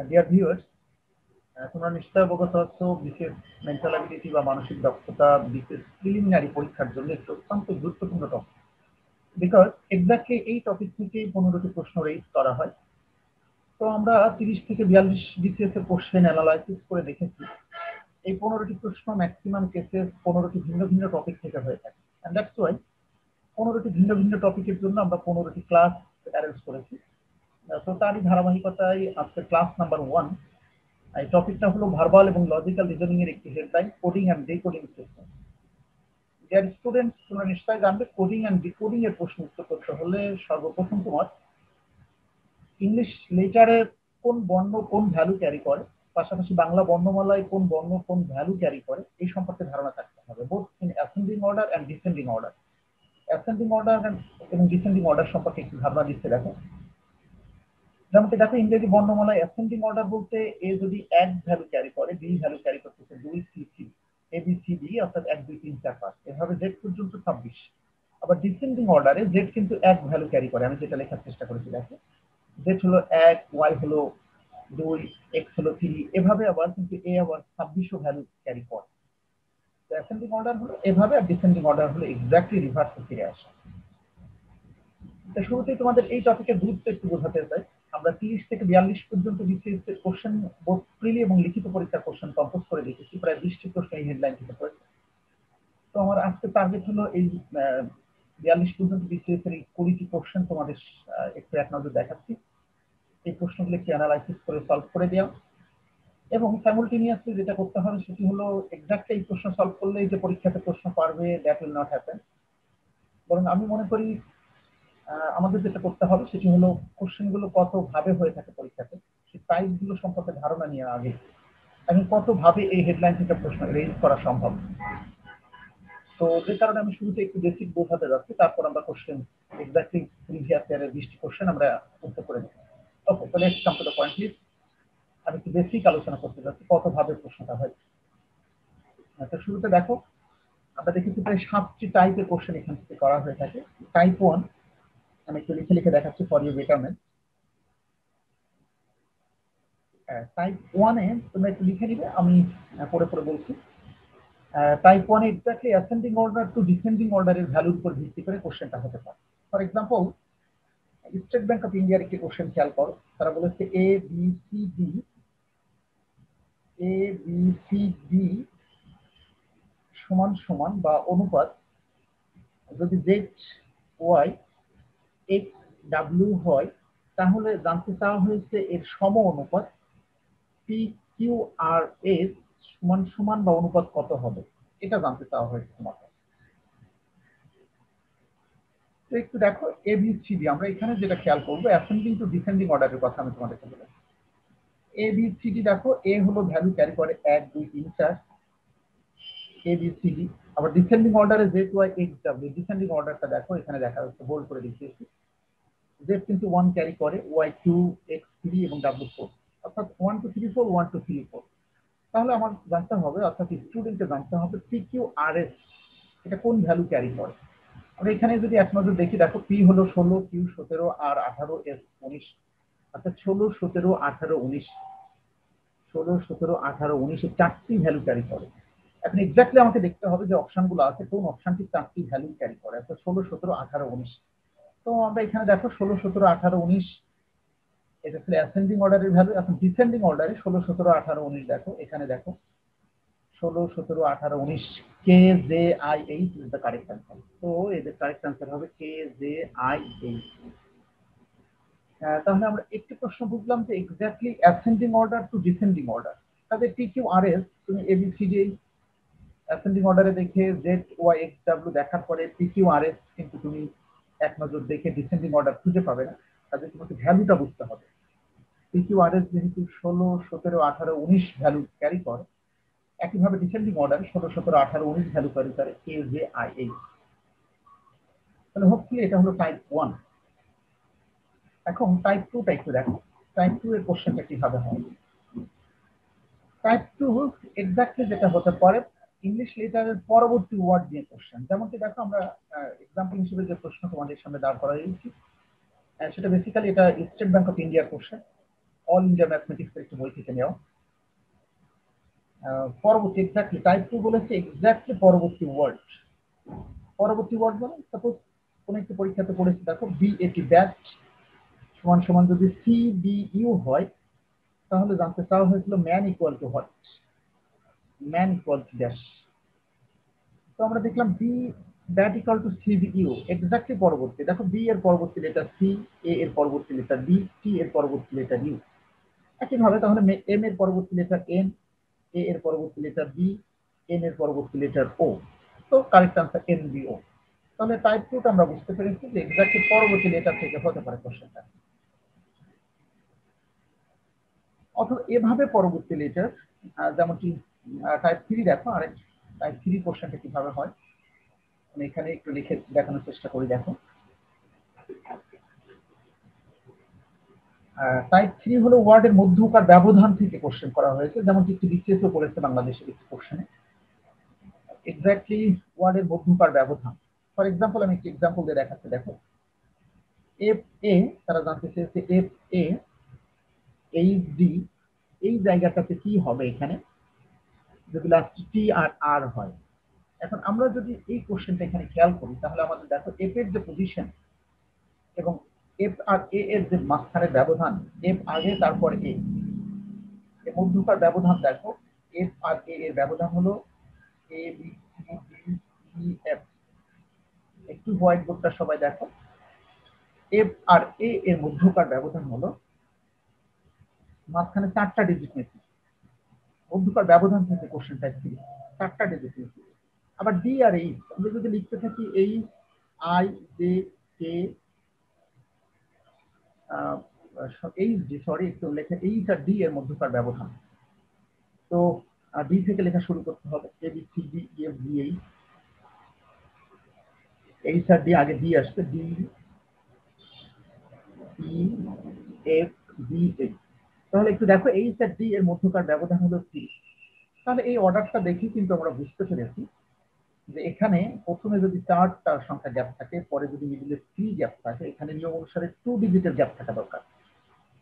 Dear viewers, তোমরা নিশ্চয়ই অবগত আছো বিশেষ মেন্টাল অ্যাবিলিটি বা মানসিক দক্ষতা বিশেষ প্রিলিমিনারি পরীক্ষার জন্য একটি অত্যন্ত গুরুত্বপূর্ণ টপিক। বিকজ এক্স্যাক্টলি এই টপিক থেকে 15টি প্রশ্ন রেজ করা হয়। তো আমরা 30 থেকে 42 বিসিএস এর কোশ্চেন অ্যানালাইসিস করে দেখেছি এই 15টি প্রশ্ন ম্যাক্সিমাম কেসে 15টি ভিন্ন ভিন্ন টপিক থেকে হয়ে থাকে। অ্যান্ড দ্যাটস ওয়াই 15টি ভিন্ন ভিন্ন টপিকের জন্য আমরা 15টি ক্লাস অ্যারেঞ্জ করেছি। তো তারই ধারাবাহিকতায় আজকে ক্লাস নাম্বার 1। এই টপিকটা হলো ভার্বাল এবং লজিক্যাল রিজনিং এর একটি headline, coding and decoding system. Dear students, তোমরা নিশ্চয়ই জানবে কোডিং অ্যান্ড ডিকোডিং এর প্রশ্ন উত্তর করতে হলে সর্বপ্রথম তোমার ইংলিশ লেটারে কোন বর্ণ কোন ভ্যালু ক্যারি করে, পাশাপাশি বাংলা বর্ণমালায় কোন বর্ণ কোন ভ্যালু ক্যারি করে এই সম্পর্কে ধারণা থাকতে হবে, both in ascending order and descending order. Ascending order এবং ডিসেন্ডিং অর্ডার সম্পর্কে একটু ধারণা দিচ্ছে। দেখো, যেমনটি দেখো ইংরেজি বর্ণমালায় অ্যাসেন্ডিং অর্ডার বলতে এ যদি 1 ভ্যালু ক্যারি করে, বি ভ্যালু ক্যারি করতেছে 2 3 4, এ বি সি ডি অর্থাৎ 1 2 3 4 5, এভাবে জেড পর্যন্ত 26। আবার ডিসেন্ডিং অর্ডারে জেড কিন্তু 1 ভ্যালু ক্যারি করে, আমি যেটা লেখার চেষ্টা করেছি। দেখো, জেড হলো 1, ওয়াই হলো 2, এক্স হলো 3, এভাবে আবার কিন্তু এ আবার 26 ভ্যালু ক্যারি করে। তো অ্যাসেন্ডিং অর্ডার হলো এভাবে, আর ডিসেন্ডিং অর্ডার হলো এক্স্যাক্টলি রিভার্সে ফিরে আসে। শুরুতেই তোমাদের এই টপিকের গুরুত্ব একটু বোঝাতে চাই। আমরা 30 থেকে 42 পর্যন্ত বিসিএস এর কোশ্চেন, বোথ প্রিলি এবং লিখিত পরীক্ষার কোশ্চেন কম্পোজ করে দেখেছি, প্রায় 20টি প্রশ্ন এই হেডলাইন থেকে পড়েছে। তো আমার আজকে টার্গেট হলো এই 42 পর্যন্ত বিসিএস এর এই 20টি কোশ্চেন তোমাদের একটু এক নজর দেখাচ্ছি। এই প্রশ্নগুলো একটু অ্যানালাইসিস করে সলভ করে দেওয়া, এবং সাইমultaneously যেটা করতে হবে সেটি হলো এক্স্যাক্টলি এই প্রশ্ন সলভ করলেই যে পরীক্ষাতে প্রশ্ন পারবে, দ্যাট উইল নট হ্যাপেন। বরং আমি মনে করি আমাদের যেটা করতে হবে সেটি হলো কোশ্চেনগুলো কত ভাবে হয়ে থাকে পরীক্ষাতে, সেই টাইপগুলো সম্পর্কে ধারণা নিয়ে আগে এবং কত ভাবে এই হেডলাইন থেকে প্রশ্ন রেজ করা সম্ভব। তো যে কারণে আমি শুরুতে একটু বেসিক বোঝাতে যাচ্ছি, তারপর আমরা কোশ্চেন এক্স্যাক্টলি প্রিভিয়াস ইয়ারের 20টি কোশ্চেন আমরা উত্তর করে নেব। ওকে, তো let's come to the point please. আমি একটু বেসিক আলোচনা করতে যাচ্ছি কত ভাবে প্রশ্নটা হয়। তো শুরুতে দেখো, আমরা দেখেছি প্রায় 7টি টাইপের কোশ্চেন এখান থেকে করা হয়ে থাকে। টাইপ 1 আমি একটু লিখে লিখে দেখাচ্ছি ফর ইউর বেটারমেন্ট। টাইপ 1-এ তোমরা একটু লিখে নিবে, আমি পড়ে পড়ে বলছি। টাইপ 1-এ exactly ascending order to descending অর্ডারের ভ্যালুর উপর ভিত্তি করে কোশ্চেনটা হতে পারে। For example, state bank of ইন্ডিয়ার একটি কোশ্চেন খেয়াল করো। তারা বলেছে এ বি সি ডি সমান সমান বা অনুপাত যদি জেড ওয়াই এক্স ডাব্লিউ হয়, তাহলে জানতে চাওয়া হয়েছে এর সম অনুপাত পি কিউ আর এস সমান সমান বা অনুপাত কত হবে, এটা জানতে চাওয়া হয়েছে তোমাকে। তো একটু দেখো এবিসিডি, আমরা এখানে যেটা খেয়াল করবো অ্যাসেন্ডিং টু ডিসেন্ডিং অর্ডারের কথা আমি তোমাদেরকে বলে। এবিসিডি দেখো, এ হলো ভ্যালু ক্যারি করে 1 2 3 4, এবিসিডি। আবার ডিসেন্ডিং অর্ডারে Z Y X W, descending অর্ডারটা দেখো এখানে দেখা যাচ্ছে, বোল্ড করে দেখিয়েছি। জেড কিন্তু 1 ক্যারি করে, ওয়াই 2, এক্স 3 এবং ডাব্লিউ 4, অর্থাৎ 1 2 3 4 1 2 3 4। তাহলে আমার জানতে হবে, অর্থাৎ স্টুডেন্টকে জানতে হবে পি কিউ আর এস এটা কোন ভ্যালু ক্যারি করে। আমরা এখানে যদি এক নজর দেখি, দেখো পি হলো 16, কিউ 17, আর 18, এস 19, অর্থাৎ 16 17 18 19, 16 17 18 19 এর 4টি ভ্যালু ক্যারি করে। এখন এক্স্যাক্টলি আমাকে দেখতে হবে যে অপশনগুলো আছে কোন অপশনটি 4টি ভ্যালু ক্যারি করে, অর্থাৎ 16 17 18 19। তো আমরা এখানে দেখো 16 17 18 19 এটা ছিল অ্যাসেন্ডিং অর্ডারের ভ্যালু। এখন ডিসেন্ডিং অর্ডারে 16 17 18 19 দেখো, এখানে দেখো 16 17 18 19, K J I H is the correct answer. তো এদের কারেক্ট অ্যান্সার হবে কে জে আই এইচ। তাহলে আমরা একটি প্রশ্ন বুঝলাম যে exactly ascending order to descending order, তাদের টি কিউ আর এস তুমি এবিসিডি অ্যাসেন্ডিং অর্ডারে দেখে জেড ওয়াই এক্স ডাব্লিউ দেখার পরে পি কিউ আর এস কিন্তু তুমি এক নজর দেখে ডিসেন্ডিং অর্ডার খুঁজে পাবে না, তাদের তোমাকে ভ্যালুটা বুঝতে হবে। পি কিউ আর এস যেহেতু 16 17 18 19 ভ্যালু ক্যারি করে, একইভাবে ডিসেন্ডিং অর্ডার 16 17 18 19 ভ্যালু ক্যারি করে কে জে আই এইচ। তাহলে হোপফুলি এটা হলো টাইপ 1। এখন টাইপ 2টা একটু দেখো, টাইপ 2 এর কোশ্চেনটা কিভাবে হয়। টাইপ 2 এক্স্যাক্টলি যেটা হতে পারে ইংলিশ লেটারের পরবর্তী ওয়ার্ড দিয়ে কোশ্চেন। যেমনটি দেখো আমরা এক্সাম্পল হিসেবে যে প্রশ্ন তোমাদের সামনে দাঁড় করা হয়েছি, সেটা বেসিক্যালি এটা স্টেট ব্যাংক অফ ইন্ডিয়ার কোশ্চেন। অল ইন্ডিয়া ম্যাথমেটিক্স এর একটি বই থেকে নেওয়া। পরবর্তী এক্স্যাক্টলি টাইপ 2 বলেছে এক্স্যাক্টলি পরবর্তী ওয়ার্ড। পরবর্তী ওয়ার্ড মানে সাপোজ কোন একটি পরীক্ষাতে পড়েছে, দেখো BAT ব্যাট সমান সমান যদি CBU হয়, তাহলে জানতে চাওয়া হয়েছিল man equal to what, man equal to dash. তো আমরা দেখলাম B that equal to CBU exactly পরবর্তী। দেখো বি এর পরবর্তী লেটার সি, এ এর পরবর্তী লেটার বি, টি এর পরবর্তী লেটার ইউ। একইভাবে তাহলে এম এর পরবর্তী লেটার এন, এ এর পরবর্তী লেটার বি, এন এর পরবর্তী লেটার ও। তো কারেক্ট আনসার NBO। তাহলে টাইপ 2 আমরা বুঝতে পেরেছি যে এক্স্যাক্টলি পরবর্তী লেটার থেকে হতে পারে কোশ্চেনটা। অথবা এভাবে পরবর্তী লেটার, যেমনটি টাইপ 3 দেখো, আরেক টাইপ 3 কোশ্চেনটা কিভাবে হয় আমি এখানে একটু লিখে দেখানোর চেষ্টা করি। দেখো টাইপ 3 হলো ওয়ার্ডের মধ্যকার ব্যবধান থেকে কোশ্চেন করা হয়েছে, যেমনটি একটি বিসিএস করেছে বাংলাদেশের একটি কোশ্চেনে এক্স্যাক্টলি ওয়ার্ডের মধ্যকার ব্যবধান। ফর এক্সাম্পল আমি একটি এক্সাম্পল দিয়ে দেখাচ্ছি। দেখো FA তারা জানতে চেয়েছে FA HD এই জায়গাটাতে কি হবে এখানে যদি লাস্ট টি আর আর হয়। এখন আমরা যদি এই কোশ্চেনটা এখানে খেয়াল করি, তাহলে আমাদের দেখো এফ এর যে পজিশন এবং এফ আর এ এর যে মাঝখানের ব্যবধান, এফ আগে তারপর এ, এর মধ্যকার ব্যবধান দেখো, এফ আর এ এর ব্যবধান হলো ABCDEF। একটু হোয়াইট বোর্ডটা সবাই দেখো, এফ আর এ এর মধ্যকার ব্যবধান হলো মাঝখানে 4টা ডিজিট নিয়েছি, মধ্যকার ব্যবধান থেকে কোশ্চেনটা 4টা ডিজিট নিয়েছি। আবার ডি আর এইচ আমরা যদি লিখতে থাকি এইচ আই জে কে একটু লেখা এইচ আর ডি এর মধ্যকার ব্যবধান। তো ডি থেকে লেখা শুরু করতে হবে, ABCDEFGH, এইচ আর ডি আগে ডি আসবে, DEFGH। তাহলে একটু দেখো এইচ আর ডি এর মধ্যকার ব্যবধান হলো 3। তাহলে এই অর্ডারটা দেখি কিন্তু আমরা বুঝতে পেরেছি যে এখানে প্রথমে যদি 4টা সংখ্যা গ্যাপ থাকে, পরে যদি মিডিলে 3 গ্যাপ থাকে, এখানে নিয়ম অনুসারে 2 ডিজিটের গ্যাপ থাকা দরকার,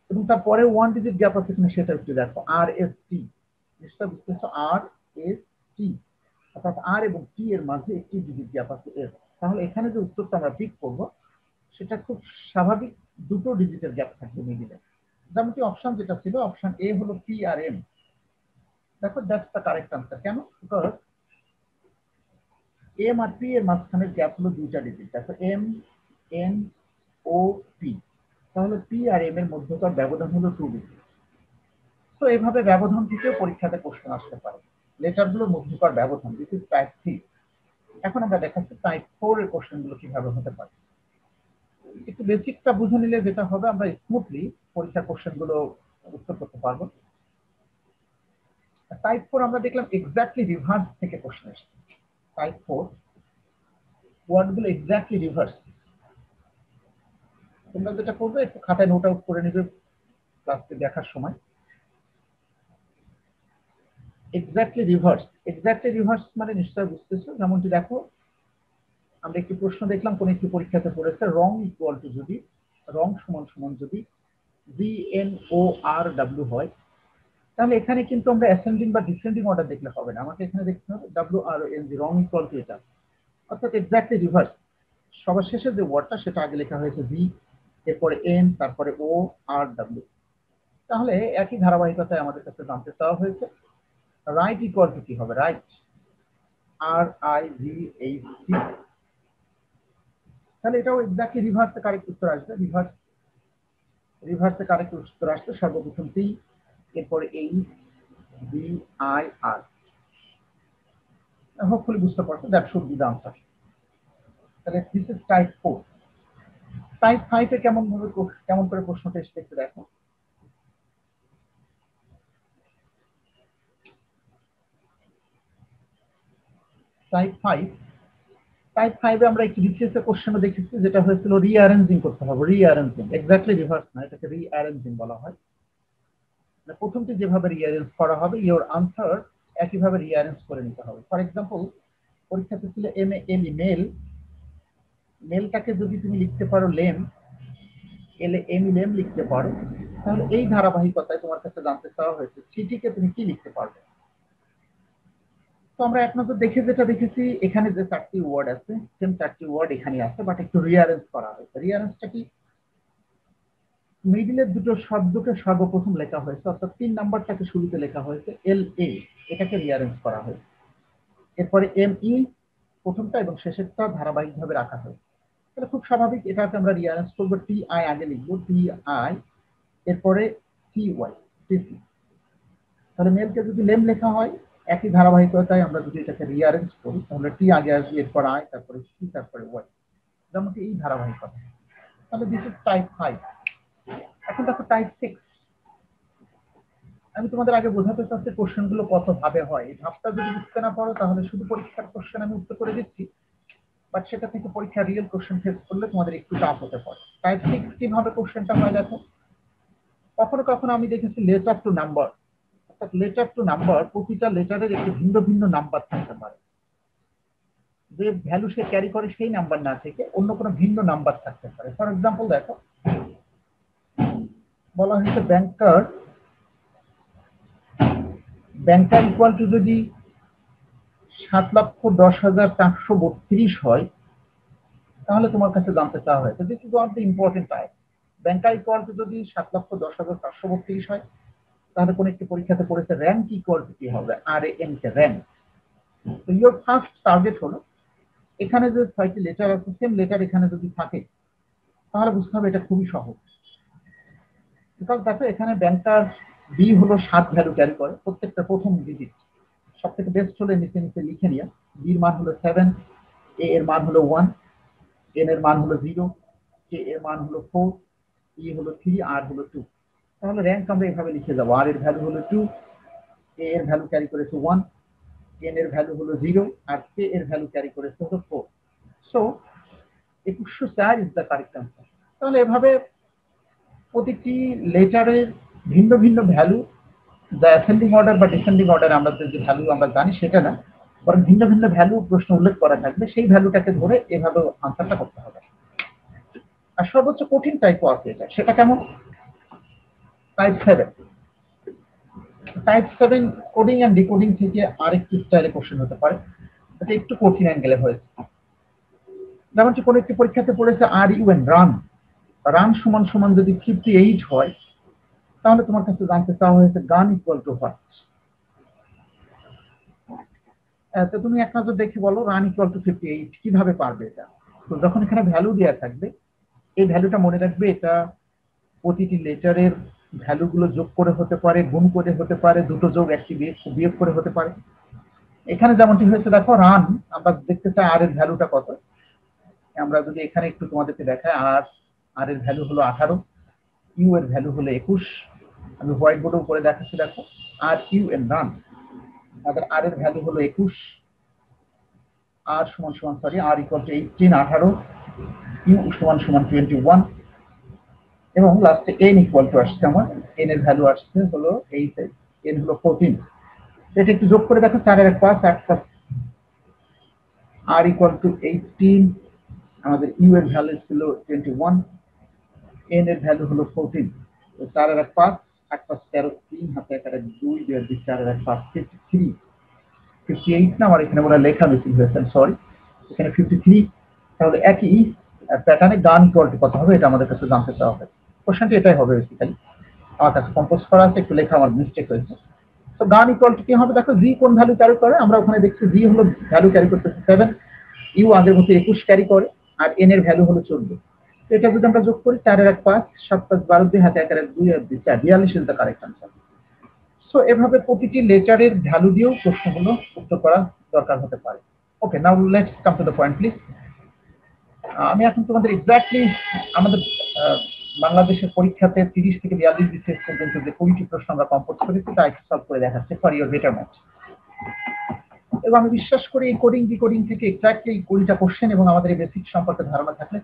এবং তারপরে 1 ডিজিট গ্যাপ আছে কিনা সেটা একটু দেখো। RST নিশ্চয় বুঝতেছো, RST অর্থাৎ আর এবং টি এর মাঝে একটি ডিজিট গ্যাপ আছে এর। তাহলে এখানে যে উত্তরটা আমরা পিক করব সেটা খুব স্বাভাবিক, 2টো ডিজিটের গ্যাপ থাকবে মিডিলে। যেমনটি অপশন যেটা ছিল, অপশন এ হলো PRM। দেখো দ্যাটস দ্য কারেক্ট আনসার। কেন? বিকজ এম আর পি এর মাঝখানের গ্যাপ হলো 2টা ডিজিট। দেখো MNOP, তাহলে পি আর এম এর মধ্যকার ব্যবধান হলো 2 ডিজিট। তো এইভাবে ব্যবধান থেকেও পরীক্ষাতে প্রশ্ন আসতে পারে, লেটারগুলোর মধ্যকার ব্যবধান। This is type 3। এখন আমরা দেখাচ্ছি টাইপ 4 এর কোশ্চেনগুলো কিভাবে হতে পারে। একটু বেসিকটা বুঝে নিলে যেটা হবে, আমরা স্মুথলি পরীক্ষার কোশ্চেনগুলো উত্তর করতে পারবো। টাইপ 4 আমরা দেখলাম এক্স্যাক্টলি রিভার্স থেকে প্রশ্ন এসেছে। টাইপ 4 ওয়ার্ডগুলো এক্স্যাক্টলি রিভার্স। তোমরা যেটা করবে একটু খাতায় নোট আউট করে নিবে ক্লাসে দেখার সময়। এক্স্যাক্টলি রিভার্স মানে নিশ্চয় বুঝতেছো। যেমনটি দেখো আমরা একটি প্রশ্ন দেখলাম, কোন একটি পরীক্ষাতে পড়েছে রং ইকুয়াল টু যদি, রং সমান সমান যদি VNORW হয়, তাহলে এখানে কিন্তু আমরা অ্যাসেন্ডিং বা ডিসেন্ডিং অর্ডার দেখলে হবে না, আমাকে এখানে দেখতে হবে WRONG, রং ইকুয়াল টু এটা, অর্থাৎ এক্স্যাক্টলি রিভার্স। সবার শেষে যে ওয়ার্ডটা সেটা আগে লেখা হয়েছে V, এরপরে N, তারপরে ORW। তাহলে একই ধারাবাহিকতায় আমাদের কাছে জানতে চাওয়া হয়েছে রাইট ইকুয়াল টু কি হবে, রাইট RIVHT। তাহলে এটাও এক্স্যাক্টলি রিভার্সে কারেক্ট উত্তর আসবে। রিভার্সে কারেক্ট উত্তর আসবে সর্বপ্রথম টি, এরপরে HBIR। হোপফুলি বুঝতে পারছো, that should be the answer. তাহলে দিস ইজ টাইপ 4। টাইপ 5 এ কেমন করে প্রশ্নটা এসে একটু দেখো। টাইপ 5 এ আমরা একটি বিসিএস এর কোশ্চেনও দেখেছি, যেটা হয়েছিল রিঅ্যারেঞ্জিং করতে হবে। রিঅ্যারেঞ্জিং এক্স্যাক্টলি রিভার্স না, এটাকে রিঅ্যারেঞ্জিং বলা হয়। প্রথমটি যেভাবে রিঅ্যারেঞ্জ করা হবে, ইওর আনসার একইভাবে রিঅ্যারেঞ্জ করে নিতে হবে। ফর এক্সাম্পল পরীক্ষাতে ছিল MALE, মেল, মেলটাকে যদি তুমি লিখতে পারো লেম, এলে এমি লেম লিখতে পারো, তাহলে এই ধারাবাহিকতায় তোমার কাছে জানতে চাওয়া হয়েছে সিটিকে তুমি কি লিখতে পারবে। তো আমরা এক নজর দেখে যেটা দেখেছি, এখানে যে 4টি ওয়ার্ড আছে সেম 4টি ওয়ার্ড এখানে আছে, বাট একটু রিঅ্যারেঞ্জ করা হয়েছে। রিঅ্যারেঞ্জটা কি, মিডিলের দুটো শব্দকে সর্বপ্রথম লেখা হয়েছে, অর্থাৎ 3 নাম্বারটাকে শুরুতে লেখা হয়েছে এল এ, এটাকে রিঅ্যারেঞ্জ করা হয়েছে। এরপরে এম ই প্রথমটা এবং শেষেরটা ধারাবাহিকভাবে রাখা হয়েছে। তাহলে খুব স্বাভাবিক, এটাকে আমরা রিঅ্যারেঞ্জ করবো। টি আই আগে লিখবো, টি আই, এরপরে টি ওয়াই, টিসি। তাহলে মেলকে যদি লেম লেখা হয় একই ধারাবাহিকতায় আমরা যদি এটাকে রিঅ্যারেঞ্জ করি তাহলে টি আগে আসবে, এরপর আই, তারপরে সি, তারপরে ওয়াই, যেমনটি এই ধারাবাহিকতা। তাহলে দিস ইজ টাইপ 5। এখন দেখো টাইপ 6। আমি তোমাদের আগে বোঝাতে চাচ্ছি কোশ্চেন গুলো কত ভাবে হয়। এই ধাপটা যদি বুঝতে না পারো তাহলে শুধু পরীক্ষার কোশ্চেন আমি উত্তর করে দিচ্ছি, বাট সেটা থেকে পরীক্ষা রিয়েল কোশ্চেন ফেস করলে তোমাদের একটু টাফ হতে পারে। টাইপ 6 কিভাবে কোশ্চেনটা হয় দেখো, কখনো কখনো আমি দেখেছি লেটার টু নাম্বার, অর্থাৎ লেটার টু নাম্বার, প্রতিটা লেটারের একটি ভিন্ন ভিন্ন নাম্বার থাকতে পারে। যে ভ্যালু সে ক্যারি করে সেই নাম্বার না থেকে অন্য কোনো ভিন্ন নাম্বার থাকতে পারে। ফর এক্সাম্পল দেখো, বলা হয়েছে ব্যাংকার, ব্যাংকার ইকুয়াল টু যদি 7,10,432 হয় তাহলে তোমার কাছে জানতে চাওয়া হয়েছে this is one of the important type. Banker equal to যদি 7,10,432 হয় তাহলে কোন একটি পরীক্ষাতে পড়েছে র্যাঙ্ক ইকুয়াল টু কি হবে, আর এন কে র্যাঙ্ক। তো ইয়োর ফার্স্ট টার্গেট হলো এখানে যে 6টি লেটার আছে সেম লেটার এখানে যদি থাকে তাহলে বুঝতে হবে এটা খুবই সহজ। বিকজ দেখো এখানে ব্যাংকার বি হলো 7 ভ্যালু ক্যারি করে, প্রত্যেকটা প্রথম ডিজিট। সব থেকে বেস্ট হলে নিচে নিচে লিখে নিয়া, বির মান হলো 7, এ এর মান হলো 1, এন এর মান হলো 0, কে এর মান হলো 4, ই হলো 3, আর হলো 2। তাহলে র্যাঙ্ক আমরা এভাবে লিখে যাবো, আর এর ভ্যালু হলো 2, এ এর ভ্যালু ক্যারি করেছে 1, এন এর ভ্যালু হলো 0, আর কে এর ভ্যালু ক্যারি করেছে হলো 4। So 2104 is the correct answer. তাহলে এভাবে প্রতিটি লেটারের ভিন্ন ভিন্ন ভ্যালু, দ্য অ্যাসেন্ডিং অর্ডার বা ডিসেন্ডিং অর্ডার আমরা যে ভ্যালু আমরা জানি সেটা না, বরং ভিন্ন ভিন্ন ভ্যালু প্রশ্ন উল্লেখ করা থাকবে, সেই ভ্যালুটাকে ধরে এভাবে আনসারটা করতে হবে। আর সর্বোচ্চ কঠিন টাইপও আছে এটা, সেটা কেমন, type 7। Type 7 coding and decoding থেকে আরেকটি স্টাইলে কোশ্চেন হতে পারে, এটা একটু কঠিন অ্যাঙ্গেলে হয়েছে। যেমনটি কোনো একটি পরীক্ষাতে পড়েছে are U N run, run সমান সমান যদি 58 হয় তাহলে তোমার কাছে জানতে চাওয়া হয়েছে গান ইকুয়াল টু হোয়াট। তো তুমি এক নজর দেখে বলো রান ইকুয়াল টু 58 কিভাবে পারবে এটা। তো যখন এখানে ভ্যালু দেওয়া থাকবে এই ভ্যালুটা মনে রাখবে, এটা প্রতিটি লেটারের ভ্যালুগুলো যোগ করে হতে পারে, গুণ করে হতে পারে, দুটো যোগ একটি বিয়োগ করে হতে পারে। এখানে যেমনটি হয়েছে দেখো রান, আমরা দেখতে চাই আর এর ভ্যালুটা কত। আমরা যদি এখানে একটু তোমাদেরকে দেখাই, আর এর ভ্যালু হলো 18, ইউ এর ভ্যালু হলো 21। আমি হোয়াইট বোর্ডের উপরে দেখাচ্ছি দেখো, আর ইউ এন রান, আমাদের আর এর ভ্যালু হলো 21, আর সমান সমান sorry R equal to 18, 18, U সমান সমান 21, এবং লাস্টে এন ইকুয়াল টু আসছে আমার, এন এর ভ্যালু আসছে হলো 8, এন হলো 14। এটা একটু যোগ করে দেখো, 4 এর 1 5, 1 প্লাস আর ইকুয়াল টু 18, আমাদের ইউ এর ভ্যালু ছিল 21, এন এর ভ্যালু হলো 14। তো 4 এর 1 5, 8 প্লাস 13, 3 হাতে 1 আর 2, 2 আর 2 4 এর 1 5, 53, 58 না, আমার এখানে বলা লেখা মিসিং হয়েছে, সরি, এখানে 53। তাহলে একই প্যাটার্নে গান ইকুয়াল টু কত হবে এটা আমাদের কাছে জানতে চাওয়া হবে। কোশ্চেনটি এটাই হবে বেসিক্যালি, আমার কাছে কম্পোজ করা আছে, একটু লেখা আমার মিস্টেক হয়েছে। তো গান ইকুয়াল টু কি হবে দেখো, জি কোন ভ্যালু ক্যারি করে, আমরা ওখানে দেখছি জি হলো ভ্যালু ক্যারি করতেছে 7, ইউ আগের মতো 21 ক্যারি করে, আর এন এর ভ্যালু হলো 14। এটা যদি আমরা যোগ করি 4 এর 1 5, 7 প্লাস 12, 2 হাতে 1 আর 2 আর 2 4, 42 is the correct answer. So এভাবে প্রতিটি লেটারের ভ্যালু দিয়েও প্রশ্নগুলো উত্তর করা দরকার হতে পারে। Okay, now let's come to the point please. আমি এখন তোমাদের এক্স্যাক্টলি আমাদের বাংলাদেশের পরীক্ষাতে 30 থেকে 42 বিসিএস পর্যন্ত যে 20টি প্রশ্ন আমরা কম্পোজ করেছি তা একটু সলভ করে দেখাচ্ছি ফর ইউর বেটারমেন্ট। এবং আমি বিশ্বাস করি এই কোডিং ডিকোডিং থেকে এক্স্যাক্টলি 20টা কোশ্চেন এবং আমাদের এই বেসিক সম্পর্কে ধারণা থাকলে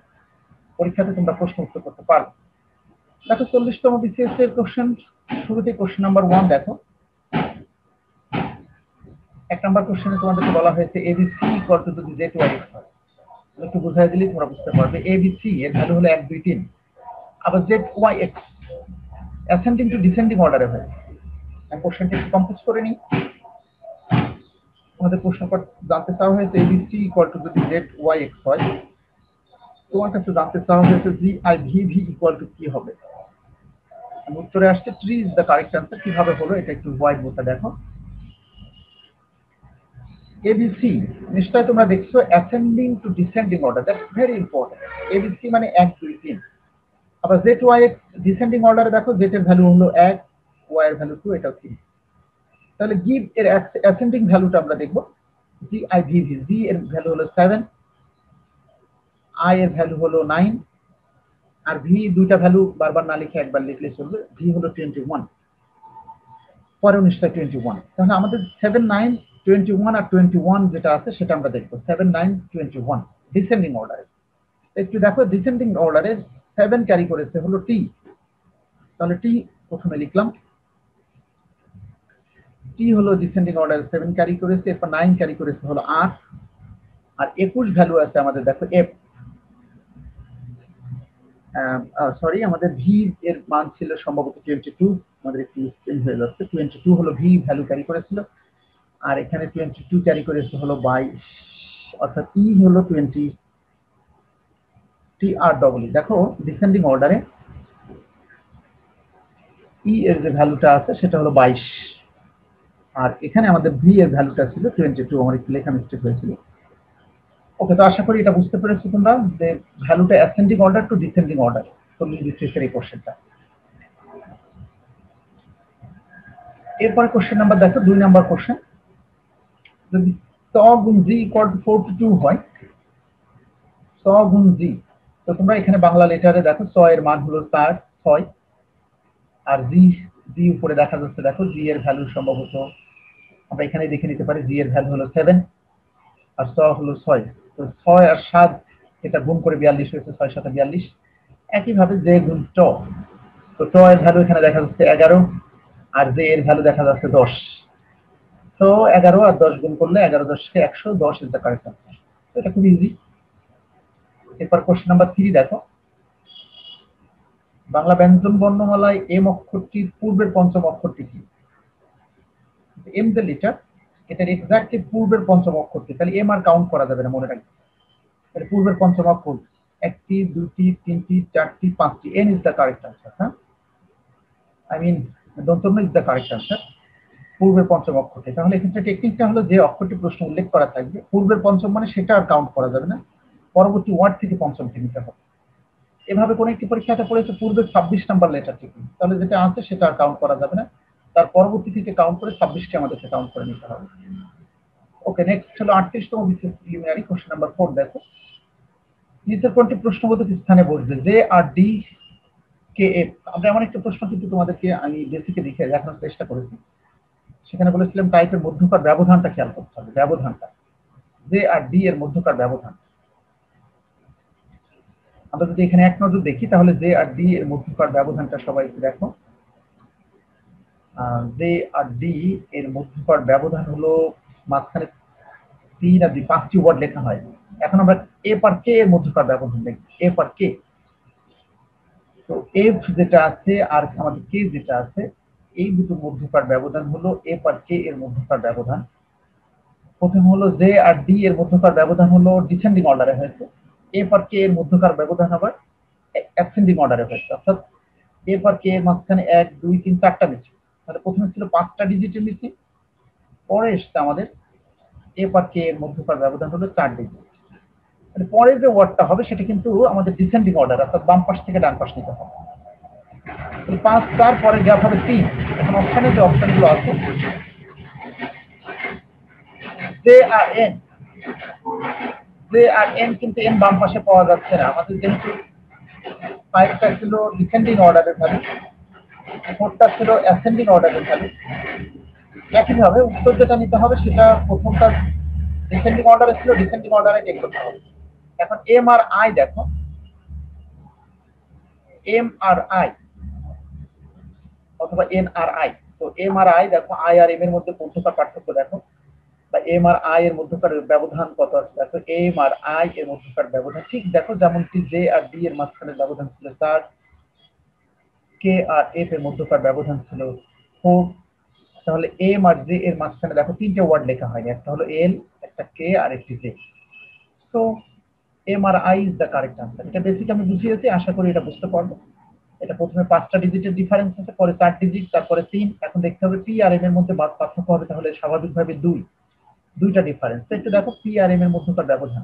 পরীক্ষাতে তোমরা প্রশ্ন উত্তর করতে পারো। দেখো 40তম বিসিএস এর কোশ্চেন, শুরুতে কোশ্চেন নাম্বার 1 দেখো। 1 নম্বর কোশ্চেনে তোমাদেরকে বলা হয়েছে এবিসি ইকুয়াল টু যদি জেড ওয়াই এক্স হয়, একটু বুঝাই দিলেই তোমরা বুঝতে পারবে। এবিসি এর ভ্যালু হলো 1 2 3, আবার Z Y X ascending to descending অর্ডারে হয়। আমি কোশ্চেনটা একটু কম্পোজ করে নিই। আমাদের প্রশ্ন জানতে চাওয়া হয়েছে এবিসি ইকুয়াল টু যদি জেড ওয়াই এক্স হয়, তোমার কাছে জানতে চাওয়া হয়েছে G I V V equal to কি হবে। উত্তরে আসছে tree is the correct answer. কিভাবে হলো এটা একটু হোয়াইট বোর্ডটা দেখো। এবিসি নিশ্চয় তোমরা দেখছো ascending to descending order, that's very important. A B C মানে 1 2 3। আবার জেড ওয়াই এক্স ডিসেন্ডিং অর্ডারে দেখো জেড এর ভ্যালু হলো 1, ওয়াই এর ভ্যালু 2, এটাও 3। তাহলে গিভ এর অ্যাসেন্ডিং ভ্যালুটা আমরা দেখব। জি আই ভি ভি, জি এর ভ্যালু হলো 7, আই এর ভ্যালু হলো 9, আর ভি দুইটা ভ্যালু বারবার না লিখে একবার লিখলে চলবে। ভি হলো 21, পরেও নিশ্চয় 21। তাহলে আমাদের 7 9 21 আর 21 যেটা আছে সেটা আমরা দেখবো। 7 9 21 ডিসেন্ডিং অর্ডারে। একটু দেখো ডিসেন্ডিং অর্ডারে 7 ক্যারি করেছে হলো টি, তাহলে টি প্রথমে লিখলাম। টি হলো ডিসেন্ডিং অর্ডারে 7 ক্যারি করেছে, এরপর 9 ক্যারি করেছে হলো 8, আর 21 ভ্যালু আছে আমাদের দেখো এফ। সরি, আমাদের ভি এর মান ছিল সম্ভবত 22, আমাদের একটু চেঞ্জ হয়ে যাচ্ছে। 22 হলো ভি ভ্যালু ক্যারি করেছিল, আর এখানে 22 ক্যারি করেছে হলো 22, অর্থাৎ ই হলো 20 টি আর ডবল ই। দেখো ডিসেন্ডিং অর্ডারে ই এর যে ভ্যালুটা আছে সেটা হলো 22, আর এখানে আমাদের ভি এর ভ্যালুটা ছিল 22। আমার একটু লেখা মিস্টেক হয়েছিল। ওকে, তো আশা করি এটা বুঝতে পেরেছো তোমরা যে ভ্যালুটা ascending order to descending order. তো বিসিএস এর এই কোশ্চেনটা। এরপরে কোশ্চেন নাম্বার দেখো 2 নাম্বার কোশ্চেন। যদি স গুণ জি ইকুয়াল টু 4 to 2 হয়, স গুণ জি, তো তোমরা এখানে বাংলা লেটারে দেখো স এর মান হলো 4 6, আর জি জি উপরে দেখা যাচ্ছে দেখো জি এর ভ্যালু সম্ভবত আমরা এখানে দেখে নিতে পারি। জি এর ভ্যালু হলো 7 আর স হলো 6, তো 6 আর 7 এটা গুণ করে 42 হয়েছে, 6 7 42। একইভাবে জে গুণ ট, তো ট এর ভ্যালু এখানে দেখা যাচ্ছে 11, আর জে এর ভ্যালু দেখা যাচ্ছে 10। তো 11 আর 10 গুণ করলে 11 10 কে 110 ইজ দ্য কারেক্ট আনসার। এটা খুব ইজি। এরপর কোশ্চেন নাম্বার 3 দেখো। বাংলা ব্যঞ্জন বর্ণমালায় এম অক্ষরটির পূর্বের পঞ্চম অক্ষরটি কি? এম দ্য লেটার, এটার এক্স্যাক্টলি পূর্বের পঞ্চম অক্ষরটি, তাহলে এম আর কাউন্ট করা যাবে না, মনে রাখবে। তাহলে পূর্বের পঞ্চম অক্ষর 1টি 2টি 3টি 4টি 5টি, N is the correct answer. হ্যাঁ, আই মিন দন্তন্য ইজ দ্য কারেক্ট আনসার, পূর্বের পঞ্চম অক্ষরটি। তাহলে এক্ষেত্রে টেকনিকটা হলো যে অক্ষরটি প্রশ্ন উল্লেখ করা থাকবে পূর্বের পঞ্চম মানে সেটা আর কাউন্ট করা যাবে না, পরবর্তী ওয়ার্ড থেকে পঞ্চমটি নিতে হবে। এভাবে কোন একটি পরীক্ষাতে পড়েছে পূর্বের 26 নাম্বার লেটার থেকে, তাহলে যেটা আছে সেটা আর কাউন্ট করা যাবে না, তার পরবর্তী থেকে কাউন্ট করে 26টি আমাদেরকে কাউন্ট করে নিতে হবে। ওকে, নেক্সট হলো 38তম বিশেষ প্রিলিমিনারি কোশ্চেন নাম্বার 4 দেখো। নিচের কোনটি প্রশ্নবোধক স্থানে বসবে? J R D K F. আমরা এমন একটা প্রশ্ন কিন্তু তোমাদেরকে আমি বেসিকে দেখে দেখানোর চেষ্টা করেছি। সেখানে বলেছিলাম টাইপের মধ্যকার ব্যবধানটা খেয়াল করতে হবে, ব্যবধানটা জে আর ডি এর মধ্যকার ব্যবধান। আমরা যদি এখানে এক নজর দেখি তাহলে জে আর ডি এর মধ্যকার ব্যবধানটা সবাই দেখো। জে আর ডি এর মধ্যকার ব্যবধান হলো মাঝখানে 3 আর 2 5টি ওয়ার্ড লেখা হয়। এখন আমরা এফ আর কে এর মধ্যকার ব্যবধান দেখি। এফ আর কে, তো এফ যেটা আছে আর আমাদের কে যেটা আছে, এই দুটোর মধ্যকার ব্যবধান হলো এফ আর কে এর মধ্যকার ব্যবধান। প্রথম হলো জে আর ডি এর মধ্যকার ব্যবধান হলো ডিসেন্ডিং অর্ডারে হয়েছে, এফ আর কে এর মধ্যকার ব্যবধান আবার অ্যাসেন্ডিং অর্ডারে হয়েছে, অর্থাৎ এফ আর কে এর মাঝখানে 1 2 3 4টা নিচে। তাহলে প্রথমে ছিল 5টা ডিজিটের নিচে, পরে এসছে আমাদের এফ আর কে এর মধ্যকার ব্যবধান হলো 4 ডিজিট। তাহলে পরে যে ওয়ার্ডটা হবে সেটা কিন্তু আমাদের ডিসেন্ডিং অর্ডার, অর্থাৎ বাম পাশ থেকে ডান পাশ নিতে হবে। 5 4 পরে গ্যাপ হবে 3। এখন অপশনে যে অপশনগুলো আছে J R N, J R N কিন্তু এন বাম পাশে পাওয়া যাচ্ছে না। আমাদের যেহেতু 5টা ছিল ডিসেন্ডিং অর্ডারের ভ্যালু, 4টা ছিল অ্যাসেন্ডিং অর্ডারের ভ্যালু, একইভাবে উত্তর যেটা নিতে হবে সেটা প্রথমটা ডিসেন্ডিং অর্ডারে ছিল, ডিসেন্ডিং অর্ডারে টেক করতে হবে। এখন এম আর আই দেখো, এম আর আই অথবা এন আর আই, তো এম আর আই দেখো, আই আর এম এর মধ্যে মধ্যকার পার্থক্য দেখো, বা এম আর আই এর মধ্যকার ব্যবধান কত আছে দেখো। এম আর আই এর মধ্যকার ব্যবধান ঠিক দেখো যেমনটি জে আর ডি এর মাঝখানে ব্যবধান ছিল 4, কে আর এফ এর মধ্যকার ব্যবধান ছিল 4। তাহলে এম আর জে এর মাঝখানে দেখো তিনটে ওয়ার্ড লেখা হয়নি, একটা হলো এল, একটা কে আর একটি জে। তো M R I is the correct answer. এটা বেসিক আমি বুঝিয়েছি, আশা করি এটা বুঝতে পারবো। এটা প্রথমে 5টা ডিজিটের ডিফারেন্স আছে, পরে 4 ডিজিট, তারপরে 3। এখন দেখতে হবে পি আর এম এর মধ্যে পার্থক্য হবে, তাহলে স্বাভাবিকভাবে 2টা ডিফারেন্স। একটু দেখো পি আর এম এর মধ্যকার ব্যবধান,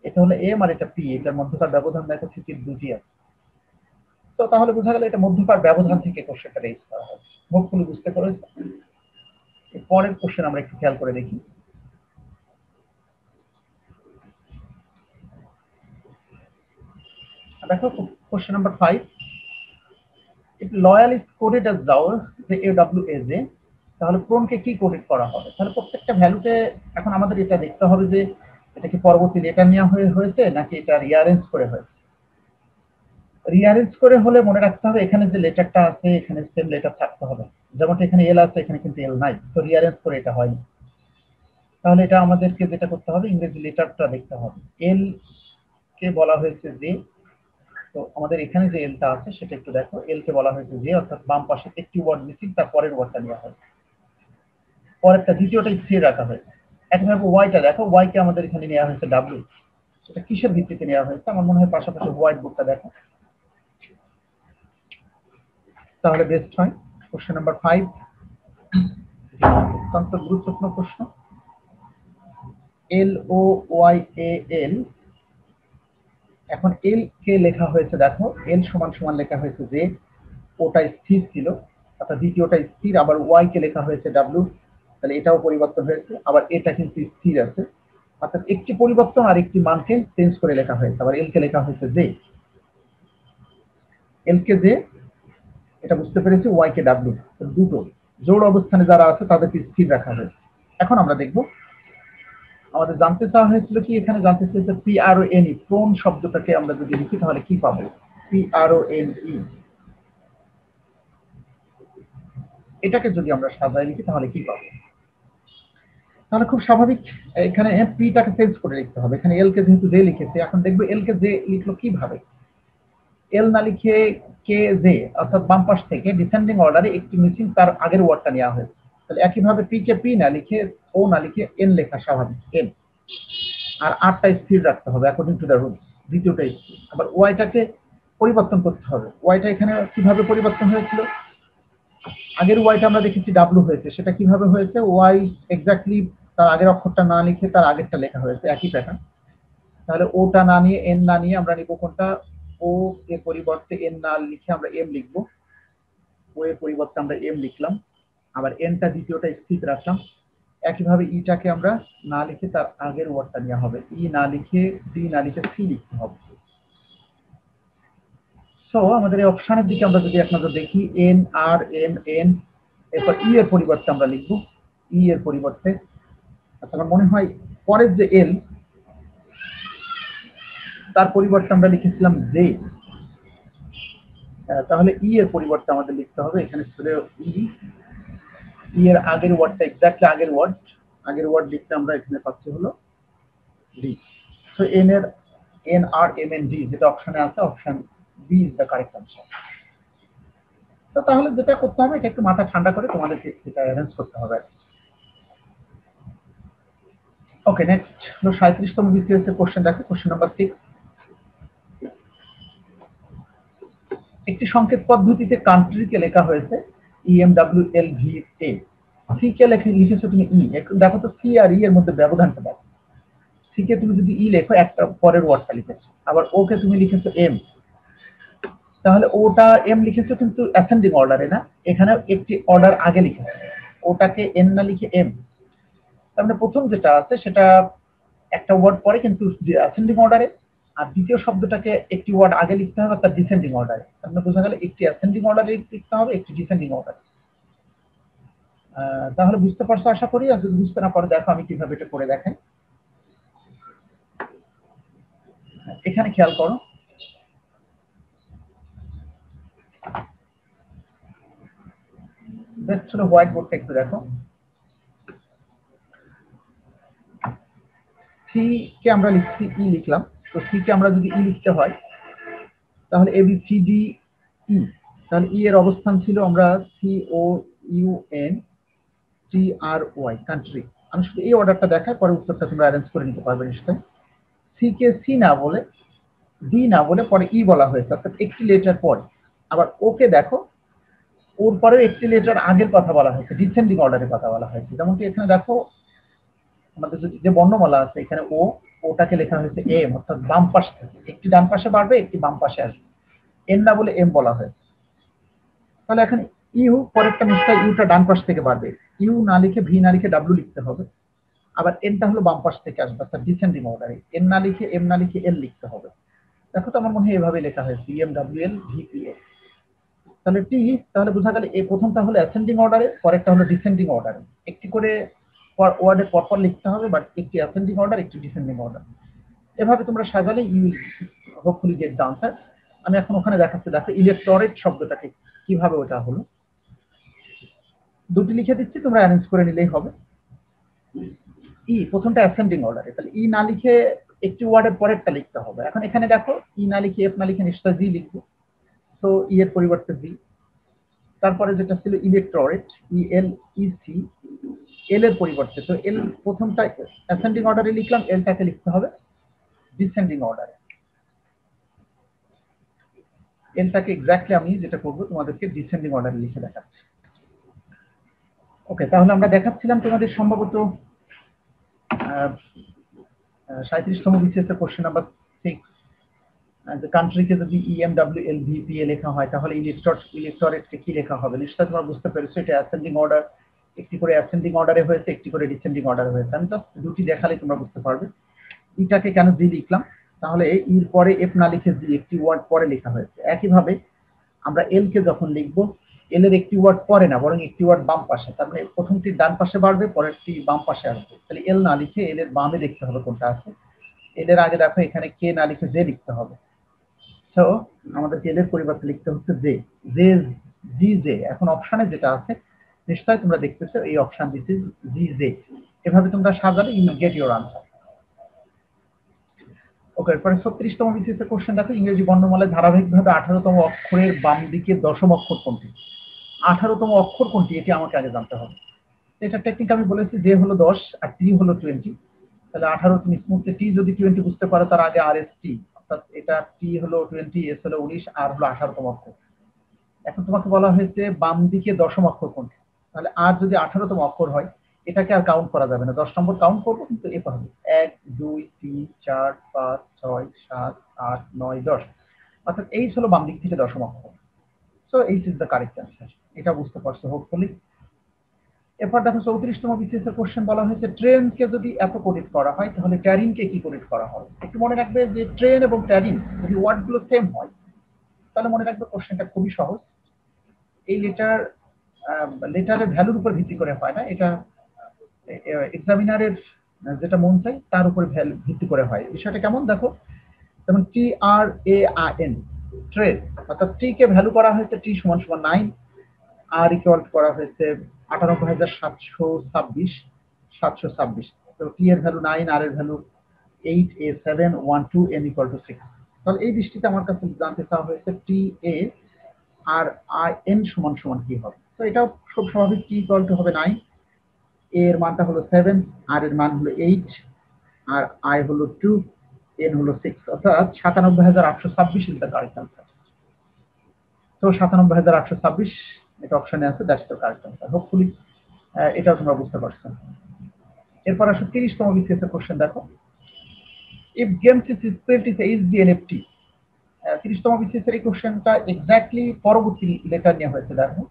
এটা হলো এম আর এটা পি, এটার মধ্যকার ব্যবধান দেখো ঠিক 2টি আছে। তো তাহলে বোঝা গেল এটা মধ্যকার ব্যবধান থেকে কোশ্চেনটা রেজ করা হয়। হোপফুলি বুঝতে পেরেছো। পরের কোশ্চেন আমরা একটু খেয়াল করে দেখি। দেখো question number 5, if loyal is coded as Zaur, যে AWAJ, তাহলে প্রোনকে কি কোডেড করা হবে? তাহলে প্রত্যেকটা ভ্যালুতে এখন আমাদের এটা দেখতে হবে যে এটা কি পরবর্তী লেটার নেওয়া হয়েছে নাকি এটা রিঅ্যারেঞ্জ করে হয়েছে। রিঅ্যারেঞ্জ করে হলে মনে রাখতে হবে এখানে যে লেটারটা আছে এখানে সেম লেটার থাকতে হবে, যেমনটা এখানে এল আছে এখানে কিন্তু এল নাই, তো রিঅ্যারেঞ্জ করে এটা হয়নি। তাহলে এটা আমাদেরকে যেটা করতে হবে ইংরেজি লেটারটা দেখতে হবে। এল কে বলা হয়েছে যে, তো আমাদের এখানে যে এলটা আছে সেটা একটু দেখো, এল কে বলা হয়েছে যে, অর্থাৎ বাম পাশে একটি ওয়ার্ড মিসিং, তার পরের ওয়ার্ডটা নেওয়া হয়, পরেরটা দ্বিতীয়টা স্থির রাখা হয়েছে। একইভাবে ওয়াইটা দেখো, ওয়াই কে আমাদের এখানে নেওয়া হয়েছে ডাব্লিউ, সেটা কিসের ভিত্তিতে নেওয়া হয়েছে? আমার মনে হয় পাশাপাশি হোয়াইট বুকটা দেখো, তাহলে বেস্ট হয়। কোশ্চেন নাম্বার 5 অত্যন্ত গুরুত্বপূর্ণ প্রশ্ন। এল ও ওয়াই এ এল, এখন এল কে লেখা হয়েছে দেখো, এল সমান সমান লেখা হয়েছে যে, ওটা স্থির ছিল অর্থাৎ দ্বিতীয়টা স্থির, আবার ওয়াই কে লেখা হয়েছে ডাব্লিউ, তাহলে এটাও পরিবর্তন হয়েছে, আবার এটা কিন্তু স্থির আছে, অর্থাৎ একটি পরিবর্তন আর একটি মানকে চেঞ্জ করে লেখা হয়েছে। আবার এল কে লেখা হয়েছে যে, এল কে যে, এটা বুঝতে পেরেছি, ওয়াই কে ডাব্লিউ, দুটো জোড় অবস্থানে যারা আছে তাদেরকে স্থির রাখা হয়েছে। এখন আমরা দেখব আমাদের জানতে চাওয়া হয়েছিল কি, এখানে জানতে চেয়েছে P R O N E, prone শব্দটাকে আমরা যদি লিখি তাহলে কি পাবো? P R O N E, এটাকে যদি আমরা সাজায় লিখি তাহলে কি পাবো? তাহলে খুব স্বাভাবিক, এখানে পিটাকে চেঞ্জ করে লিখতে হবে। এখানে এল কে যেহেতু জে লিখেছে, এখন দেখবো এল কে জে লিখলো কিভাবে। এল না লিখে কে জে, অর্থাৎ বাম পাশ থেকে ডিসেন্ডিং অর্ডারে একটি মিসিং, তার আগের ওয়ার্ডটা নেওয়া হয়েছে। তাহলে একইভাবে পি কে পি না লিখে, ও না লিখে এন লেখা স্বাভাবিক, এন, আর আরটা স্থির রাখতে হবে অ্যাকর্ডিং টু দ্য রুল, দ্বিতীয়টা স্থির। আবার ওয়াইটাকে পরিবর্তন করতে হবে। ওয়াইটা এখানে কিভাবে পরিবর্তন হয়েছিল? আগের ওয়াইটা আমরা দেখেছি ডাব্লু হয়েছে, সেটা কিভাবে হয়েছে? ওয়াই এক্স্যাক্টলি তার আগের অক্ষরটা না লিখে তার আগেরটা লেখা হয়েছে, একই প্যাটার্ন। তাহলে ওটা না নিয়ে, এন না নিয়ে আমরা নিব কোনটা? ও এর পরিবর্তে এন না লিখে আমরা এম লিখবো, ও এর পরিবর্তে আমরা এম লিখলাম, আবার এনটা দ্বিতীয়টা স্থির রাখলাম। একইভাবে ইটাকে আমরা না লিখে তার আগের ওয়ার্ডটা নেওয়া হবে, ই না লিখে, ডি না লিখে সি লিখতে হবে। সো আমাদের এই অপশনের দিকে আমরা যদি এক নজর দেখি, এন আর এম এন, এরপর ই এর পরিবর্তে আমরা লিখবো, ই এর পরিবর্তে, আচ্ছা আমার মনে হয় পরের যে এল, তার পরিবর্তে আমরা লিখেছিলাম জে, তাহলে ই এর পরিবর্তে আমাদের লিখতে হবে এখানে ছিল ই, ই এর আগের ওয়ার্ডটা এক্স্যাক্টলি আগের ওয়ার্ড লিখতে আমরা এখানে পাচ্ছি হলো ডি। সো এন এর, N R M N D যেটা অপশনে আছে, option B is the correct answer. তো তাহলে যেটা করতে হবে, এটা একটু মাথা ঠান্ডা করে তোমাদেরকে সেটা অ্যারেঞ্জ করতে হবে। ওকে, নেক্সট হলো 37তম বিসিএস এর কোশ্চেন। দেখো কোশ্চেন নাম্বার 6, একটি সংকেত পদ্ধতিতে কান্ট্রিকে লেখা হয়েছে EMWLVA, সি কে লিখেছো তুমি ই। দেখো তো সি আর ই এর মধ্যে ব্যবধানটা দেখো, সি কে তুমি যদি ই লেখো একটা পরের ওয়ার্ডটা লিখেছো, আবার ও কে তুমি লিখেছো এম, তাহলে ওটা এম লিখেছো কিন্তু অ্যাসেন্ডিং অর্ডারে না, এখানে একটি অর্ডার আগে লিখেছো, ওটাকে এন না লিখে এম। তার মানে প্রথম যেটা আছে সেটা একটা ওয়ার্ড পরে কিন্তু অ্যাসেন্ডিং অর্ডারে, আর দ্বিতীয় শব্দটাকে একটি ওয়ার্ড আগে লিখতে হবে তার ডিসেন্ডিং অর্ডারে। তাহলে বোঝা গেল একটি অ্যাসেন্ডিং অর্ডারে লিখতে হবে, একটি ডিসেন্ডিং অর্ডারে। তাহলে বুঝতে পারছো আশা করি। আর যদি বুঝতে না পারো দেখো আমি কিভাবে এটা করে দেখাই। এখানে খেয়াল করো, বেস্ট হলো হোয়াইট বোর্ডটা একটু দেখো। সি কে আমরা লিখছি ই লিখলাম, তো সি কে আমরা যদি ই লিখতে হয় তাহলে A B C D E, তাহলে ই এর অবস্থান ছিল আমরা COUNTRY কান্ট্রি। আমি শুধু এই অর্ডারটা দেখাই, পরে উত্তরটা তোমরা অ্যারেঞ্জ করে নিতে পারবে নিশ্চয়ই। সি কে সি না বলে, ডি না বলে পরে ই বলা হয়েছে, অর্থাৎ একটি লেটার পরে। আবার ওকে দেখো, ওর পরেও একটি লেটার আগের কথা বলা হয়েছে, ডিসেন্ডিং অর্ডারের কথা বলা হয়েছে। যেমনকি এখানে দেখো আমাদের যে বর্ণমালা আছে এখানে ওটাকে লেখা হয়েছে এম, অর্থাৎ বাম পাশ থেকে একটি ডান পাশে বাড়বে, একটি বাম পাশে আসবে। এন না বলে এম বলা হয়েছে। তাহলে এখন ইউ পরেরটা নিশ্চয় ইউটা ডান পাশ থেকে বাড়বে, ইউ না লিখে ভি না লিখে ডাব্লিউ লিখতে হবে। আবার এনটা হলো বাম পাশ থেকে আসবে, অর্থাৎ ডিসেন্ডিং অর্ডারে। এন না লিখে এম না লিখে এল লিখতে হবে। দেখো তো আমার মনে হয় এভাবে লেখা হয়েছে EMWL VPA। তাহলে টি, তাহলে বোঝা গেল এই প্রথমটা হলো অ্যাসেন্ডিং অর্ডারে, পরেরটা হলো ডিসেন্ডিং অর্ডারে। একটি করে ওয়ার্ডে পরপর লিখতে হবে, বাট একটি অ্যাসেন্ডিং অর্ডার, একটি ডিসেন্ডিং অর্ডার। এভাবে তোমরা সাজালে you hopefully get the answer. আমি এখন ওখানে দেখাচ্ছি, দেখো ইলেকটরেট শব্দটাকে কিভাবে ওটা হলো। দুটি লিখে দিচ্ছি, তোমরা অ্যারেঞ্জ করে নিলেই হবে। ই প্রথমটা অ্যাসেন্ডিং অর্ডারে, তাহলে ই না লিখে একটি ওয়ার্ডের পরেরটা লিখতে হবে। এখন এখানে দেখো ই না লিখে এফ না লিখে নিশ্চয় জি লিখবো, তো ই এর পরিবর্তে জি। তারপরে যেটা ছিল ইলেকটরেট, ELEC, এল এর পরিবর্তে, তো এল প্রথমটা অ্যাসেন্ডিং অর্ডারে লিখলাম, এলটাকে লিখতে হবে ডিসেন্ডিং অর্ডারে। এলটাকে এক্স্যাক্টলি আমি যেটা করবো তোমাদেরকে ডিসেন্ডিং অর্ডারে লিখে দেখাচ্ছি। ওকে, তাহলে আমরা দেখাচ্ছিলাম তোমাদের সম্ভবত 37তম বিসিএস এর কোশ্চেন নাম্বার 6। কান্ট্রিকে যদি EMWL VPA লেখা হয় তাহলে ইলেকটরেটকে কি লেখা হবে? নিশ্চয়ই তোমরা বুঝতে পেরেছো এটা অ্যাসেন্ডিং অর্ডার, একটি করে অ্যাসেন্ডিং অর্ডারে হয়েছে, একটি করে ডিসেন্ডিং অর্ডারে হয়েছে। আমি জাস্ট দুটি দেখালে তোমরা বুঝতে পারবে। ইটাকে কেন জি লিখলাম, তাহলে ইর পরে এফ না লিখে জি একটি ওয়ার্ড পরে লেখা হয়েছে। একইভাবে আমরা এল কে যখন লিখবো, এল এর একটি ওয়ার্ড পরে না, বরং একটি ওয়ার্ড বাম পাশে, তার মানে প্রথমটি ডান পাশে বাড়বে, পরেরটি বাম পাশে আসবে। তাহলে এল না লিখে এল এর বামে দেখতে হবে কোনটা আছে। এল এর আগে দেখো এখানে কে না লিখে জে লিখতে হবে। তো আমাদেরকে এল এর পরিবর্তে লিখতে হচ্ছে জে, জে জি জে। এখন অপশনে যেটা আছে নিশ্চয়ই তোমরা দেখতেছো এই option, this is G J. এভাবে তোমরা সাজালে ইউ গেট ইউর আনসার। ওকে, এরপরে 36তম বিসিএস এর কোশ্চেন দেখো, ইংরেজি বর্ণমালায় ধারাবাহিকভাবে 18তম অক্ষরের বাম দিকে দশম অক্ষর কোনটি? 18তম অক্ষর কোনটি এটি আমাকে আগে জানতে হবে। এটা টেকনিক আমি বলেছি, যে হলো 10 আর টি হলো 20। তাহলে 18 তুমি স্মুথলি টি যদি 20 বুঝতে পারো, তার আগে আর এস টি, অর্থাৎ এটা টি হলো 20, এস হলো 19, আর হলো 18তম অক্ষর। এখন তোমাকে বলা হয়েছে বাম দিকে দশম অক্ষর কোনটি, তাহলে আর যদি 18তম অক্ষর হয় এটাকে আর কাউন্ট করা যাবে না, 10 নম্বর কাউন্ট করবো, কিন্তু এভাবে 1 2 3 4 5 6 7 8 9 10, অর্থাৎ এই হলো বাম দিক থেকে দশম অক্ষর। So eight is the correct answer. এটা বুঝতে পারছো হোপফুলি। এরপর দেখো 34তম বিসিএস এর কোশ্চেন বলা হয়েছে ট্রেনকে যদি এত কোডিট করা হয় তাহলে ট্যারিনকে কি কোডিট করা হবে? একটু মনে রাখবে যে ট্রেন এবং ট্যারিন যদি ওয়ার্ডগুলো সেম হয় তাহলে মনে রাখবে কোশ্চেনটা খুবই সহজ। এই লেটারের ভ্যালুর উপর ভিত্তি করে হয় না, এটা এক্সামিনারের যেটা মন চাই তার উপর ভিত্তি করে হয়। বিষয়টা কেমন দেখো, যেমন TRAIN ট্রেন, অর্থাৎ টি কে ভ্যালু করা হয়েছে টি সমান সমান 9, আর ইকুয়াল করা হয়েছে 98,726, তো টি এর ভ্যালু 9, আর এর ভ্যালু 8, A 7, 1 2, N = 6। তাহলে এই দৃষ্টিতে আমার কাছে জানতে চাওয়া হয়েছে TA আর IN সমান সমান কি হবে। তো এটাও খুব স্বাভাবিক, টি ইকুয়াল টু হবে 9, এর মানটা হলো 7, আর এর মান হলো 8, আর I হলো 2, N হলো 6, অর্থাৎ 97,826 ইজ দ্য কারেক্ট আনসার। তো 97,826 এটা অপশনে আছে, that's the correct answer. Hopefully এটাও তোমরা বুঝতে পারছো। এরপর আসো 30তম বিসিএস এর কোশ্চেন দেখো, if games is spelled is HGNFT। 30তম বিসিএস এর এই কোশ্চেনটা এক্স্যাক্টলি পরবর্তী লেটার নিয়ে হয়েছে। দেখো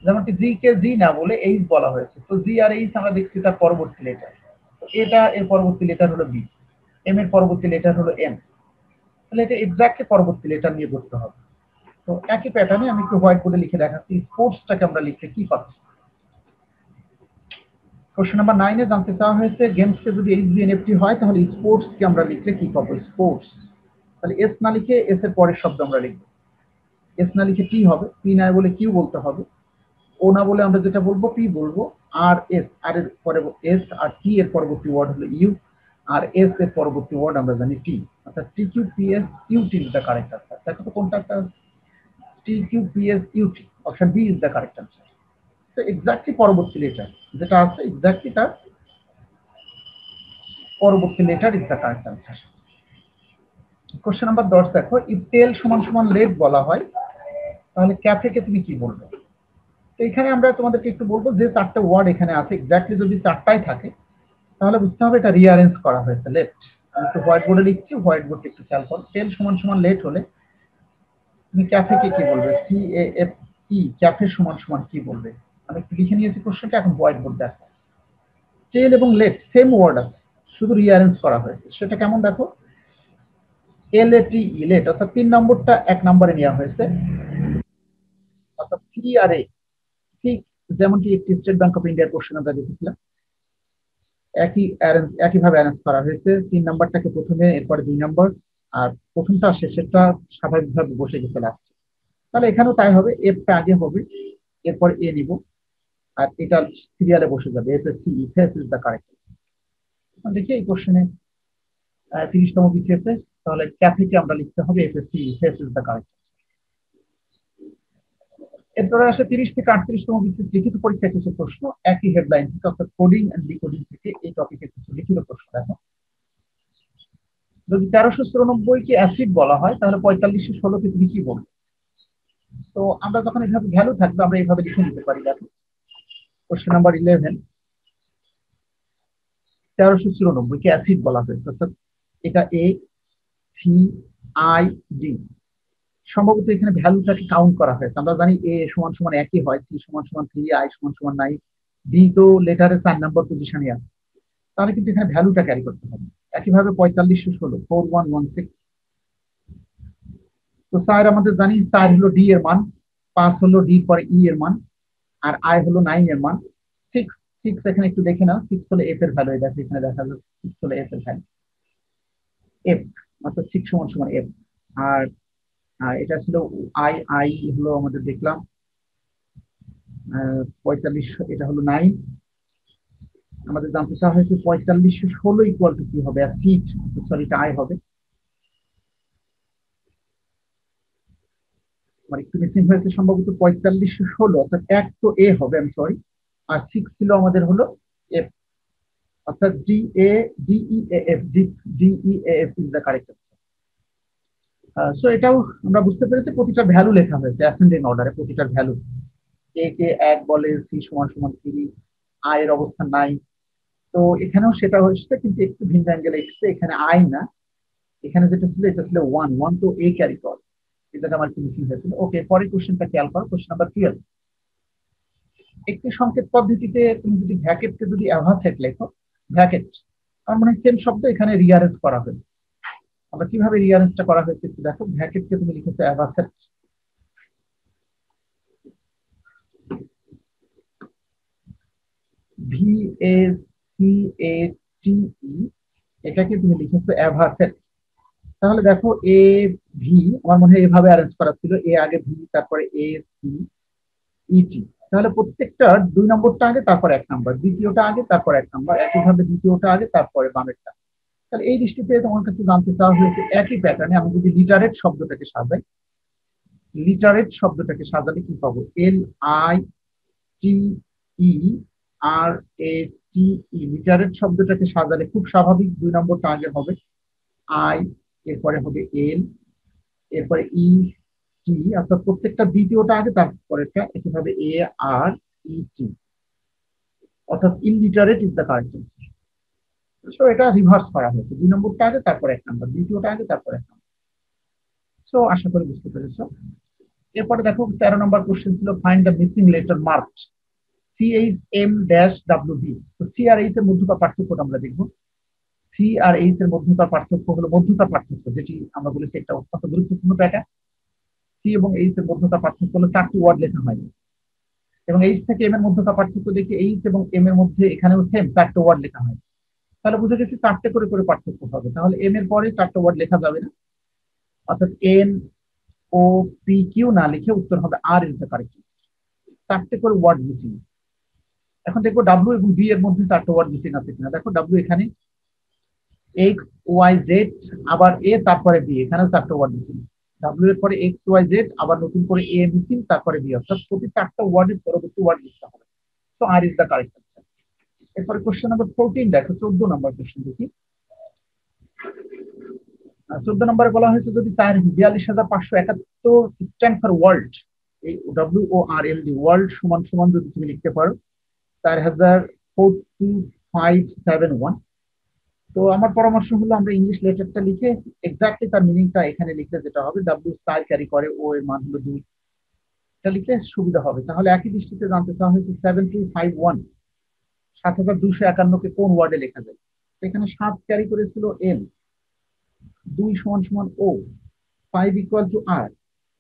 যেমনটি জি কে জি না বলে এইচ বলা হয়েছে, তো জি আর এইচ আমরা দেখছি তার পরবর্তী লেটার, তো এটা এর পরবর্তী লেটার হলো বি, এম এর পরবর্তী লেটার হলো এম, তাহলে এটা এক্স্যাক্টলি পরবর্তী লেটার নিয়ে করতে হবে। তো একই প্যাটার্নে আমি একটু হোয়াইট বোর্ডে লিখে দেখাচ্ছি, স্পোর্টসটাকে আমরা লিখলে কি পাচ্ছি। কোশ্চেন নাম্বার 9 এ জানতে চাওয়া হয়েছে গেমসকে যদি HGNFT হয় তাহলে স্পোর্টসকে আমরা লিখলে কি পাবো? স্পোর্টস, তাহলে এস না লিখে এস এর পরের শব্দ আমরা লিখবো, এস না লিখে টি হবে, পি না বলে কিউ বলতে হবে, ও না বলে আমরা যেটা বলবো পি বলবো, আর এস, আর এর পরে এস, আর টি এর পরবর্তী ওয়ার্ড হলো ইউ, আর এস এর পরবর্তী ওয়ার্ড আমরা জানি টি, অর্থাৎ T Q P S U T is the correct answer. দেখো তো কোনটা একটা TQPSUT, option B is the correct answer. তো এক্স্যাক্টলি পরবর্তী লেটার যেটা আছে, এক্স্যাক্টলি তার পরবর্তী লেটার is the correct answer. Question number 10 দেখো, ইফ টেল সমান সমান লেট বলা হয় তাহলে ক্যাফেকে তুমি কি বলবে? তো এখানে আমরা তোমাদেরকে একটু বলবো যে চারটে ওয়ার্ড এখানে আছে, এক্স্যাক্টলি যদি চারটাই থাকে তাহলে বুঝতে হবে এটা রিঅ্যারেঞ্জ করা হয়েছে লেফট। আমি একটু হোয়াইট বোর্ডে লিখছি, হোয়াইট বোর্ডে একটু খেয়াল করো। টেল সমান সমান লেট হলে তুমি ক্যাফেকে কি বলবে? CAFE, ক্যাফে সমান সমান কি বলবে? আমি একটু লিখে নিয়েছি কোশ্চেনটা, এখন হোয়াইট বোর্ড দেখো। টেল এবং লেট সেম ওয়ার্ড আছে, শুধু রিঅ্যারেঞ্জ করা হয়েছে। সেটা কেমন দেখো, LATE, লেট, অর্থাৎ 3 নম্বরটা 1 নম্বরে নেওয়া হয়েছে, অর্থাৎ CRA, ঠিক যেমনটি একটি স্টেট ব্যাংক অফ ইন্ডিয়ার কোশ্চেন আমরা দেখেছিলাম, একইভাবে অ্যারেঞ্জ করা হয়েছে। 3 নাম্বারটাকে প্রথমে, এরপরে 2 নম্বর, আর প্রথমটা শেষেরটা স্বাভাবিকভাবে বসে গেছে লাস্টে। তাহলে এখানেও তাই হবে, এফটা আগে হবে, এরপর এ নিব, আর এটা সিরিয়ালে বসে যাবে। FSCE, face is the correct. দেখি এই কোশ্চেনে 30তম বিসিএসে, তাহলে ক্যাফেকে আমরা লিখতে হবে FSCE, face is the correct. এরপরে আসে 30 থেকে 38তম বিসিএস লিখিত পরীক্ষায় কিছু প্রশ্ন একই হেডলাইন থেকে, অর্থাৎ কোডিং এন্ড ডিকোডিং থেকে এই টপিকে কিছু লিখিত প্রশ্ন। দেখো, যদি 1394 কে অ্যাসিড বলা হয় তাহলে 4516 কে তুমি কি বলবে? তো আমরা যখন এভাবে ভ্যালু থাকবে আমরা এইভাবে লিখে নিতে পারি। দেখো, কোশ্চেন নাম্বার 11, 1394 কে অ্যাসিড বলা হয়েছে, অর্থাৎ এটা ACID। সম্ভবত এখানে ভ্যালুটাকে কাউন্ট করা হয়েছে। আমরা জানি A সমান সমান একই হয়, C সমান সমান 3, I সমান সমান 9, D তো লেটারে 4 নম্বর পজিশনে আছে, তাহলে কিন্তু এখানে ভ্যালুটা ক্যারি করতে হবে। একইভাবে 4516, 4116। তো 4 আমাদের জানি, 4 হলো D এর মান, 5 হলো D পরে E এর মান, আর I হলো 9 এর মান। 6 এখানে একটু দেখে নাও, 6 হলো F এর ভ্যালু। দেখো এখানে দেখা যাচ্ছে 6 হলো F এর ভ্যালু, F, অর্থাৎ 6 সমান সমান F। আর এটা ছিল I হলো আমাদের দেখলাম 45, এটা হলো 9। আমাদের জানতে চাওয়া হয়েছে 4516 ইকুয়াল টু কি হবে? ফিট, সরি এটা I হবে, মানে একটু মিসিং হয়েছে সম্ভবত। 4516 অর্থাৎ 1 তো A হবে, আমি সরি, আর 6 ছিল আমাদের হলো F, অর্থাৎ DEAF is the correct. So এটাও আমরা বুঝতে পেরেছি, প্রতিটা ভ্যালু লেখা হয়েছে অ্যাসেন্ডিং অর্ডারে, প্রতিটা ভ্যালু। A কে 1 বলে, C সমান সমান 3, I এর অবস্থান 9। তো এখানেও সেটা হচ্ছে, কিন্তু একটু ভিন্ন অ্যাঙ্গেলে এসেছে। এখানে I না, এখানে যেটা ছিল এটা ছিল 1 তো A ক্যারি করে, এটা আমার একটু মিসিং হয়েছিল। ওকে, পরের কোশ্চেনটা খেয়াল করো, কোশ্চেন নাম্বার 12। একটি সংকেত পদ্ধতিতে তুমি যদি ভ্যাকেটকে যদি অ্যাভাসেট লেখো, ভ্যাকেট তার মানে সেম শব্দ এখানে রিঅ্যারেঞ্জ করা হয়েছে। আমরা কিভাবে রিঅ্যারেঞ্জটা করা হয়েছে একটু দেখো। ভ্যাকেটকে তুমি লিখেছো অ্যাভাসেট, VACATE, এটাকে তুমি লিখেছো অ্যাভাসেট। তাহলে দেখো A V, আমার মনে হয় এভাবে অ্যারেঞ্জ করা ছিল, A আগে V, তারপরে ACET। তাহলে প্রত্যেকটা 2 নম্বরটা আগে, তারপর 1 নম্বর, দ্বিতীয়টা আগে, তারপর 1 নম্বর, একইভাবে দ্বিতীয়টা আগে, তারপরে বামেরটা। তাহলে এই দৃষ্টিতে তোমার কাছে জানতে চাওয়া হয়েছে একই প্যাটার্নে আমি যদি লিটারেট শব্দটাকে সাজাই, লিটারেট শব্দটাকে সাজালে কি পাবো? LITERATE, লিটারেট শব্দটাকে সাজালে খুব স্বাভাবিক 2 নম্বরটা আগে হবে I, এরপরে হবে L, এরপরে ET, অর্থাৎ প্রত্যেকটা দ্বিতীয়টা আগে, তারপরেটা একইভাবে ARET, অর্থাৎ illiterate is the correct. So এটা রিভার্স করা হয়েছে, 2 নম্বরটা আগে, তারপর 1 নম্বর, দ্বিতীয়টা আগে, তারপর 1 নম্বর। সো আশা করি বুঝতে পেরেছো। এরপরে দেখো 13 নম্বর কোশ্চেন ছিল find the missing letter marked CHM-WB। তো C আর H এর মধ্যকার পার্থক্যটা আমরা দেখবো। C আর H এর মধ্যকার পার্থক্য হলো মধ্যকার পার্থক্য, যেটি আমরা বলেছি একটা অত্যন্ত গুরুত্বপূর্ণ প্যাটার্ন। C এবং H এর মধ্যকার পার্থক্য হলো 4টি ওয়ার্ড লেখা হয়, এবং H থেকে M এর মধ্যকার পার্থক্য দেখি H এবং M এর মধ্যে এখানেও সেম 4টে ওয়ার্ড লেখা হয়। তাহলে বুঝে গেছি 4টে করে করে পার্থক্য হবে। তাহলে M এর পরে 4টে ওয়ার্ড লেখা যাবে না, অর্থাৎ NOPQ না লিখে উত্তর হবে R ইজ দ্য কারেক্ট। 4টে করে ওয়ার্ড মিসিং। এখন দেখবো W এবং B এর মধ্যে 4টে ওয়ার্ড মিসিং আছে কিনা। দেখো W এখানে X Y Z, আবার A তারপরে B, এখানেও 4টে ওয়ার্ড মিসিং। ডাব্লিউ এর পরে এক্স ওয়াই জেড, আবার নতুন করে এ মিসিং, তারপরে বি, অর্থাৎ প্রতি 4টা ওয়ার্ডের পরবর্তী ওয়ার্ড লিখতে হবে। তো আর ইজ দ্য কারেক্ট আনসার। এরপরে কোশ্চেন নাম্বার 14 দেখো, 14 নম্বর কোশ্চেন দেখি। 14 নম্বরে বলা হয়েছে যদি 42,571 স্ট্যান্ড ফর ওয়ার্ল্ড, এই WORLD ওয়ার্ল্ড সমান সমান যদি তুমি লিখতে পারো 4,4571। তো আমার পরামর্শ হলো আমরা ইংলিশ লেটারটা লিখে এক্স্যাক্টলি তার মিনিংটা এখানে লিখলে যেটা হবে, ডাব্লিউ স্টার ক্যারি করে, ও এর মান হলো 2, এটা লিখলে সুবিধা হবে। তাহলে একই দৃষ্টিতে জানতে চাওয়া হয়েছে 7251, 7251 কে কোন ওয়ার্ডে লেখা যায়। এখানে 7 ক্যারি করেছিল এল, 2 সমান সমান ও, 5 ইকুয়াল টু আর,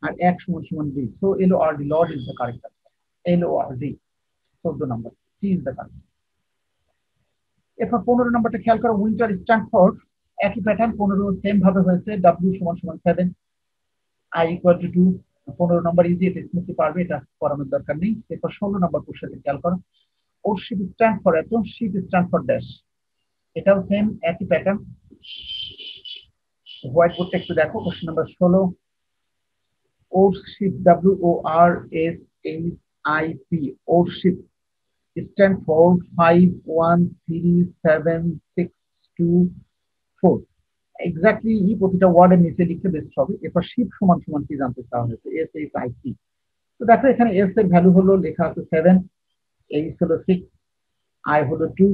আর 1 সমান সমান D. So LORD, lord is the correct answer. LORD 14 নম্বর, সি ইজ দ্য কারেক্ট। এরপর 15 নম্বরটা খেয়াল করো, উইন্টার স্ট্যান্ডফোর্ড, একই প্যাটার্ন, 15 সেম ভাবে হয়েছে, ডাব্লিউ সমান সমান 7, আই ইকুয়াল টু 2। 15 নম্বর ইজি, এটা স্মুথলি পারবে, এটা করানোর দরকার নেই। এরপর 16 নম্বর কোশ্চেন খেয়াল করো, ওর শিপ স্ট্যান্ড ফর এত, শিপ স্ট্যান্ড ফর ড্যাশ, এটাও সেম একই প্যাটার্ন। হোয়াইট বোর্ডটা একটু দেখো, question number 16, worship, WORSHIP, worship stand for 513762 exactly প্রতিটা ওয়ার্ডের নিচে লিখতে বেস্ট হবে। এরপর শিপ সমান সমান কি জানতে চাওয়া হয়েছে, SHIP। তো দেখো এখানে এস এর ভ্যালু হলো লেখা আছে 7, এইচ হলো 6, আই হলো 2,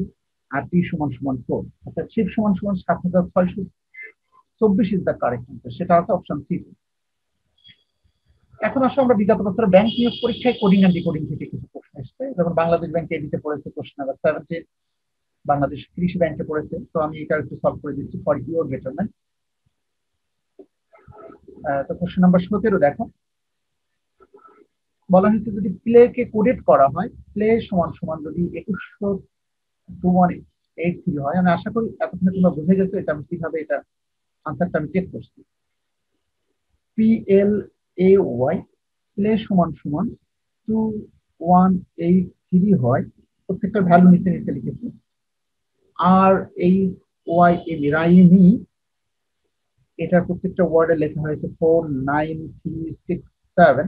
আর টি সমান সমান 4, অর্থাৎ শিপ সমান সমান 7624 ইজ দ্য কারেক্ট আনসার, সেটা আছে অপশন সি। এখন আসলে আমরা বিগত বছর ব্যাংক নিয়োগ পরীক্ষায় কোডিং এন্ড ডিকোডিং থেকে কিছু প্রশ্ন এসেছে, যেমন বাংলাদেশ ব্যাংকে এডিতে পড়েছে কোশ্চেন নাম্বার 17, বাংলাদেশ কৃষি ব্যাংকে পড়েছে। তো আমি এটা একটু সলভ করে দিচ্ছি ফর ইউর বেটারমেন্ট। তো কোশ্চেন নাম্বার 17 দেখো, বলা হয়েছে যদি প্লে কে কোডেট করা হয়, প্লে সমান সমান যদি 2183 হয়, আমি আশা করি এতক্ষণে তোমরা বুঝে গেছো এটা আমি কিভাবে এটা আনসারটা আমি চেক করছি। PLAY, প্লে সমান সমান 2183 হয়, প্রত্যেকটা ভ্যালু নিচে নিচে লিখেছি। RAYM, রাইমি, এটার প্রত্যেকটা ওয়ার্ডে লেখা হয়েছে 49367।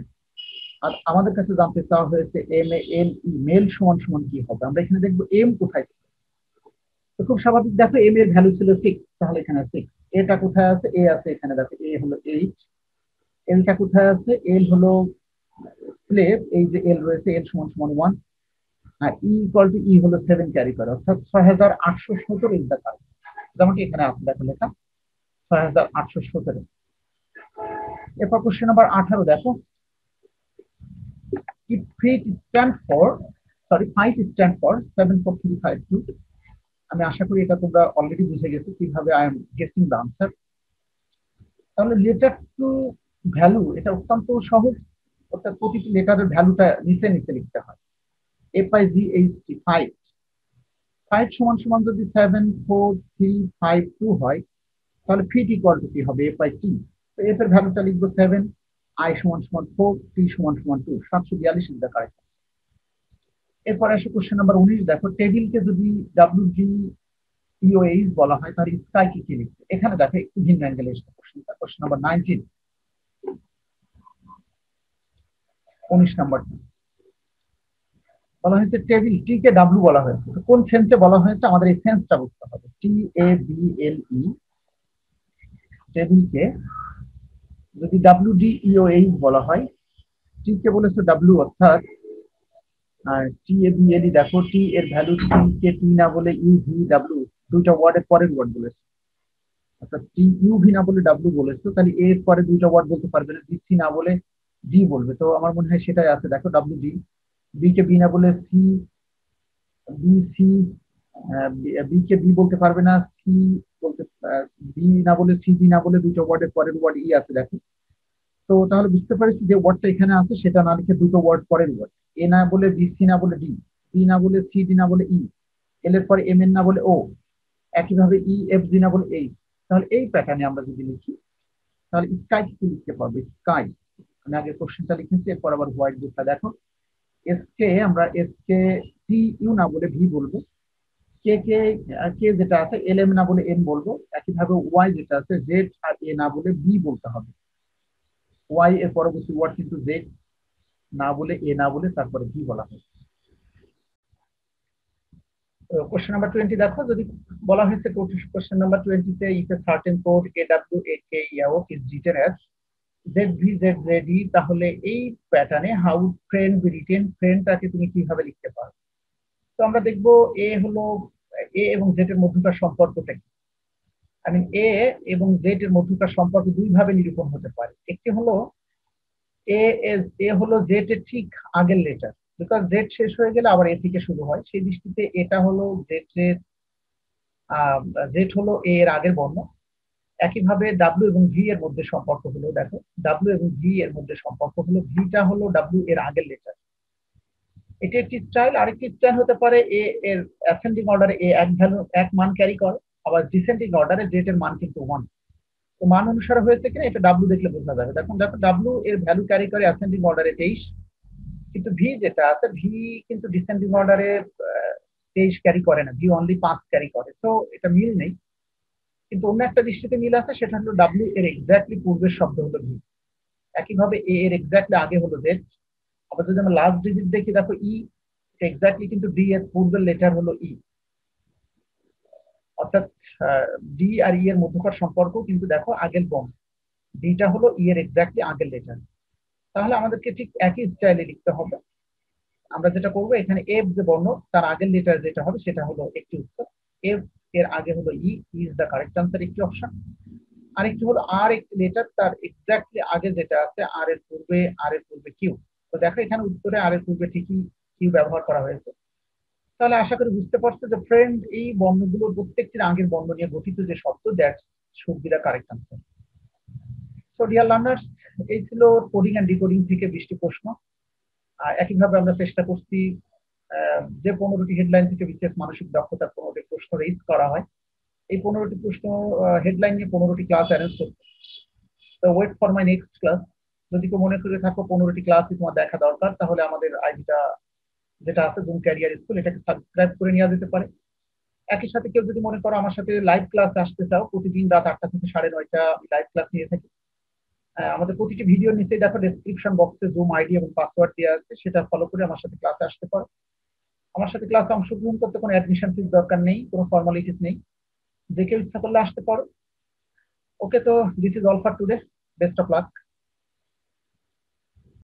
আর আমাদের কাছে জানতে চাওয়া হয়েছে MALE, মেল সমান সমান কি হবে। আমরা এখানে দেখবো এম কোথায়, তো খুব স্বাভাবিক, দেখো এম এর ভ্যালু ছিল 6, তাহলে এখানে 6। এটা কোথায় আছে, এ আছে এখানে, দেখো এ হলো 8, এলটা কোথায় আছে, এল হলো স্লেভ, এই যে এল রয়েছে, এল সমান সমান 1, আর ই ইকুয়াল টু ই হলো 7 ক্যারি করে, অর্থাৎ 6817 ইজ দ্য কারেক্ট। যেমনটি এখানে আছে দেখো লেখা 6817। এরপর কোশ্চেন নাম্বার 18 দেখো, if fit stand for, sorry 5 stand for 74352, আমি আশা করি এটা তোমরা অলরেডি বুঝে গেছো কিভাবে I am guessing the answer. তাহলে লেটার টু ভ্যালু এটা অত্যন্ত সহজ, অর্থাৎ প্রতিটি লেটারের ভ্যালুটা নিচে নিচে লিখতে হয়। FIGHT 5, 5 সমান সমান যদি 74352 হয়, তাহলে ফিট ইকুয়াল টু কি হবে, FIT। তো এফ এর ভ্যালুটা লিখবো 7, আই সমান সমান 4, টি সমান সমান 2, 742 ইজ দ্য কারেক্ট। এরপর আসে কোশ্চেন নাম্বার 19 দেখো, টেবিলকে যদি WGEOH বলা হয় তাহলে স্কাই কি কি লিখবে। এখানে দেখো একটু ভিন্ন অ্যাঙ্গেলে এসে কোশ্চেনটা, কোশ্চেন নাম্বার 19, 19 নাম্বার বলা হয়েছে টেবিল, টি কে ডাব্লু বলা হয়েছে, কোন সেন্সে বলা হয়েছে আমাদের এই সেন্সটা বুঝতে হবে। TABLE, টেবিলকে যদি WDEOH বলা হয়, টি কে বলেছে ডাব্লু, অর্থাৎ TABLE, দেখো টি এর ভ্যালু টি কে টি না বলে UVW, দুইটা ওয়ার্ডের পরের ওয়ার্ড বলেছে, অর্থাৎ টি ইউভি না বলে ডাব্লু বলেছে, তাহলে এর পরে দুইটা ওয়ার্ড বলতে পারবে না, সি না বলে ডি বলবে। তো আমার মনে হয় সেটাই আছে, দেখো WD, বি কে বি না বলে C, B C, B K B বলতে পারবে না, সি বলতে, বি না বলে সি, ডি না বলে দুটো ওয়ার্ডের পরের ওয়ার্ড ই আছে দেখো। তো তাহলে বুঝতে পারছি যে ওয়ার্ডটা এখানে আছে সেটা না লিখে দুটো ওয়ার্ড পরের ওয়ার্ড, এ না বলে বি, সি না বলে ডি, বি না বলে সি, ডি না বলে ই, এল এর পরে এম এন না বলে ও, একইভাবে ই এফ জি না বলে এই। তাহলে এই প্যাটার্নে আমরা যদি লিখি তাহলে স্কাই কি লিখতে পারবো, স্কাই। আমি আগে কোশ্চেনটা লিখেছি, এরপর আবার হোয়াইট বোর্ডটা দেখো, এস কে আমরা এস কে টি ইউ না বলে ভি বলবো, কে কে কে যেটা আছে এল এম না বলে এম বলবো, একইভাবে ওয়াই যেটা আছে জেড আর এ না বলে বি বলতে হবে। ওয়াই এর পরবর্তী ওয়ার্ড কিন্তু জেড না বলে, এ না বলে তারপরে ভি বলা হয়। কোশ্চেন নাম্বার 20 দেখো, যদি বলা হয়েছে কোশ্চেন নাম্বার 20 তে if a certain code AW8KEO is written as ZVZZE, তাহলে এই প্যাটার্নে হাউ ফ্রেন্ড বি রিটেন, ফ্রেন্ডটাকে তুমি কিভাবে লিখতে পারো? তো আমরা দেখবো এ হলো, এ এবং জেড এর মধ্যকার সম্পর্কটা কি। আমি এ এবং জেড এর মধ্যকার সম্পর্ক দুই ভাবে নিরূপণ হতে পারে। একটি হলো এ হলো জেড এর ঠিক আগের লেটার, বিকজ জেড শেষ হয়ে গেলে আবার এ থেকে শুরু হয়, সেই দৃষ্টিতে এটা হলো জেড হলো এ এর আগের বর্ণ। একইভাবে ডাব্লিউ এবং ভি এর মধ্যে সম্পর্ক হলো, দেখো ডাব্লিউ এবং ভি এর মধ্যে সম্পর্ক হলো ভিটা হলো ডাব্লিউ এর আগের লেটার। এটি একটি স্টাইল। আরেকটি স্টাইল হতে পারে এ এর অ্যাসেন্ডিং অর্ডারে এ এক মান ক্যারি করে, আবার ডিসেন্ডিং অর্ডারে জেড এর মান কিন্তু 1। তো মান অনুসারে হয়েছে কিনা এটা ডাব্লিউ দেখলে বোঝা যাবে। দেখো ডাব্লিউ এর ভ্যালু ক্যারি করে অ্যাসেন্ডিং অর্ডারে 23, কিন্তু ভি যেটা আছে ভি কিন্তু ডিসেন্ডিং অর্ডারে 23 ক্যারি করে না, ভি অনলি 5 ক্যারি করে। তো এটা মিল নেই। কিন্তু অন্য একটা দৃষ্টিতে মিল আছে, সেটা হলো ডাব্লিউ এর এক্স্যাক্টলি পূর্বের শব্দ হলো ভি। একইভাবে এ এর এক্স্যাক্টলি আগে হলো জেড। আবার যদি আমরা লাস্ট ডিজিট দেখি, দেখো ই এক্স্যাক্টলি কিন্তু ডি এর পূর্বের লেটার হলো ই, অর্থাৎ ডি আর ই এর মধ্যকার সম্পর্ক কিন্তু দেখো আগের বর্ণ, ডিটা হলো ই এর এক্স্যাক্টলি আগের লেটার। তাহলে আমাদেরকে ঠিক একই স্টাইলে লিখতে হবে। আমরা যেটা করবো, এখানে এফ যে বর্ণ তার আগের লেটার যেটা হবে সেটা হলো একটি উত্তর, এফ এর আগে হলো ই, ইজ দ্য কারেক্ট আনসার, একটি অপশন। আরেকটি হলো আর একটি লেটার, তার এক্স্যাক্টলি আগে যেটা আছে আর এর পূর্বে কিউ। তো দেখো এখানে উত্তরে আর এর পূর্বে ঠিকই কিউ ব্যবহার করা হয়েছে। তাহলে আশা করি বুঝতে পারছো যে ফ্রেন্ড এই বর্ণগুলোর প্রত্যেকটির আগের বর্ণ নিয়ে গঠিত যে শব্দ, that should be the correct answer. So dear learners, এই ছিল কোডিং এন্ড ডিকোডিং থেকে 20টি প্রশ্ন। একইভাবে আমরা চেষ্টা করছি যে 15টি হেডলাইন থেকে বিশেষ মানসিক দক্ষতার 15টি প্রশ্ন রেজ করা হয়, এই 15টি প্রশ্ন হেডলাইন নিয়ে 15টি ক্লাস অ্যারেঞ্জ করতে। তো wait for my next class. যদি কেউ মনে করে থাকো 15টি ক্লাসই তোমার দেখা দরকার, তাহলে আমাদের আইডিটা যেটা আছে জুম ক্যারিয়ার স্কুল, এটাকে সাবস্ক্রাইব করে নেওয়া যেতে পারে। একই সাথে কেউ যদি মনে করো আমার সাথে লাইভ ক্লাস আসতে চাও, প্রতিদিন রাত 8টা থেকে 9:30 আমি লাইভ ক্লাস নিয়ে থাকি। আমাদের প্রতিটি ভিডিওর নিচে দেখো ডেসক্রিপশন বক্সে জুম আইডি এবং পাসওয়ার্ড দেওয়া আছে, সেটা ফলো করে আমার সাথে ক্লাসে আসতে পারো। আমার সাথে ক্লাসে অংশগ্রহণ করতে কোনো অ্যাডমিশন ফিস দরকার নেই, কোনো ফর্মালিটিস নেই, যে কেউ ইচ্ছা করলে আসতে পারো। ওকে, তো this is all for today. Best of luck.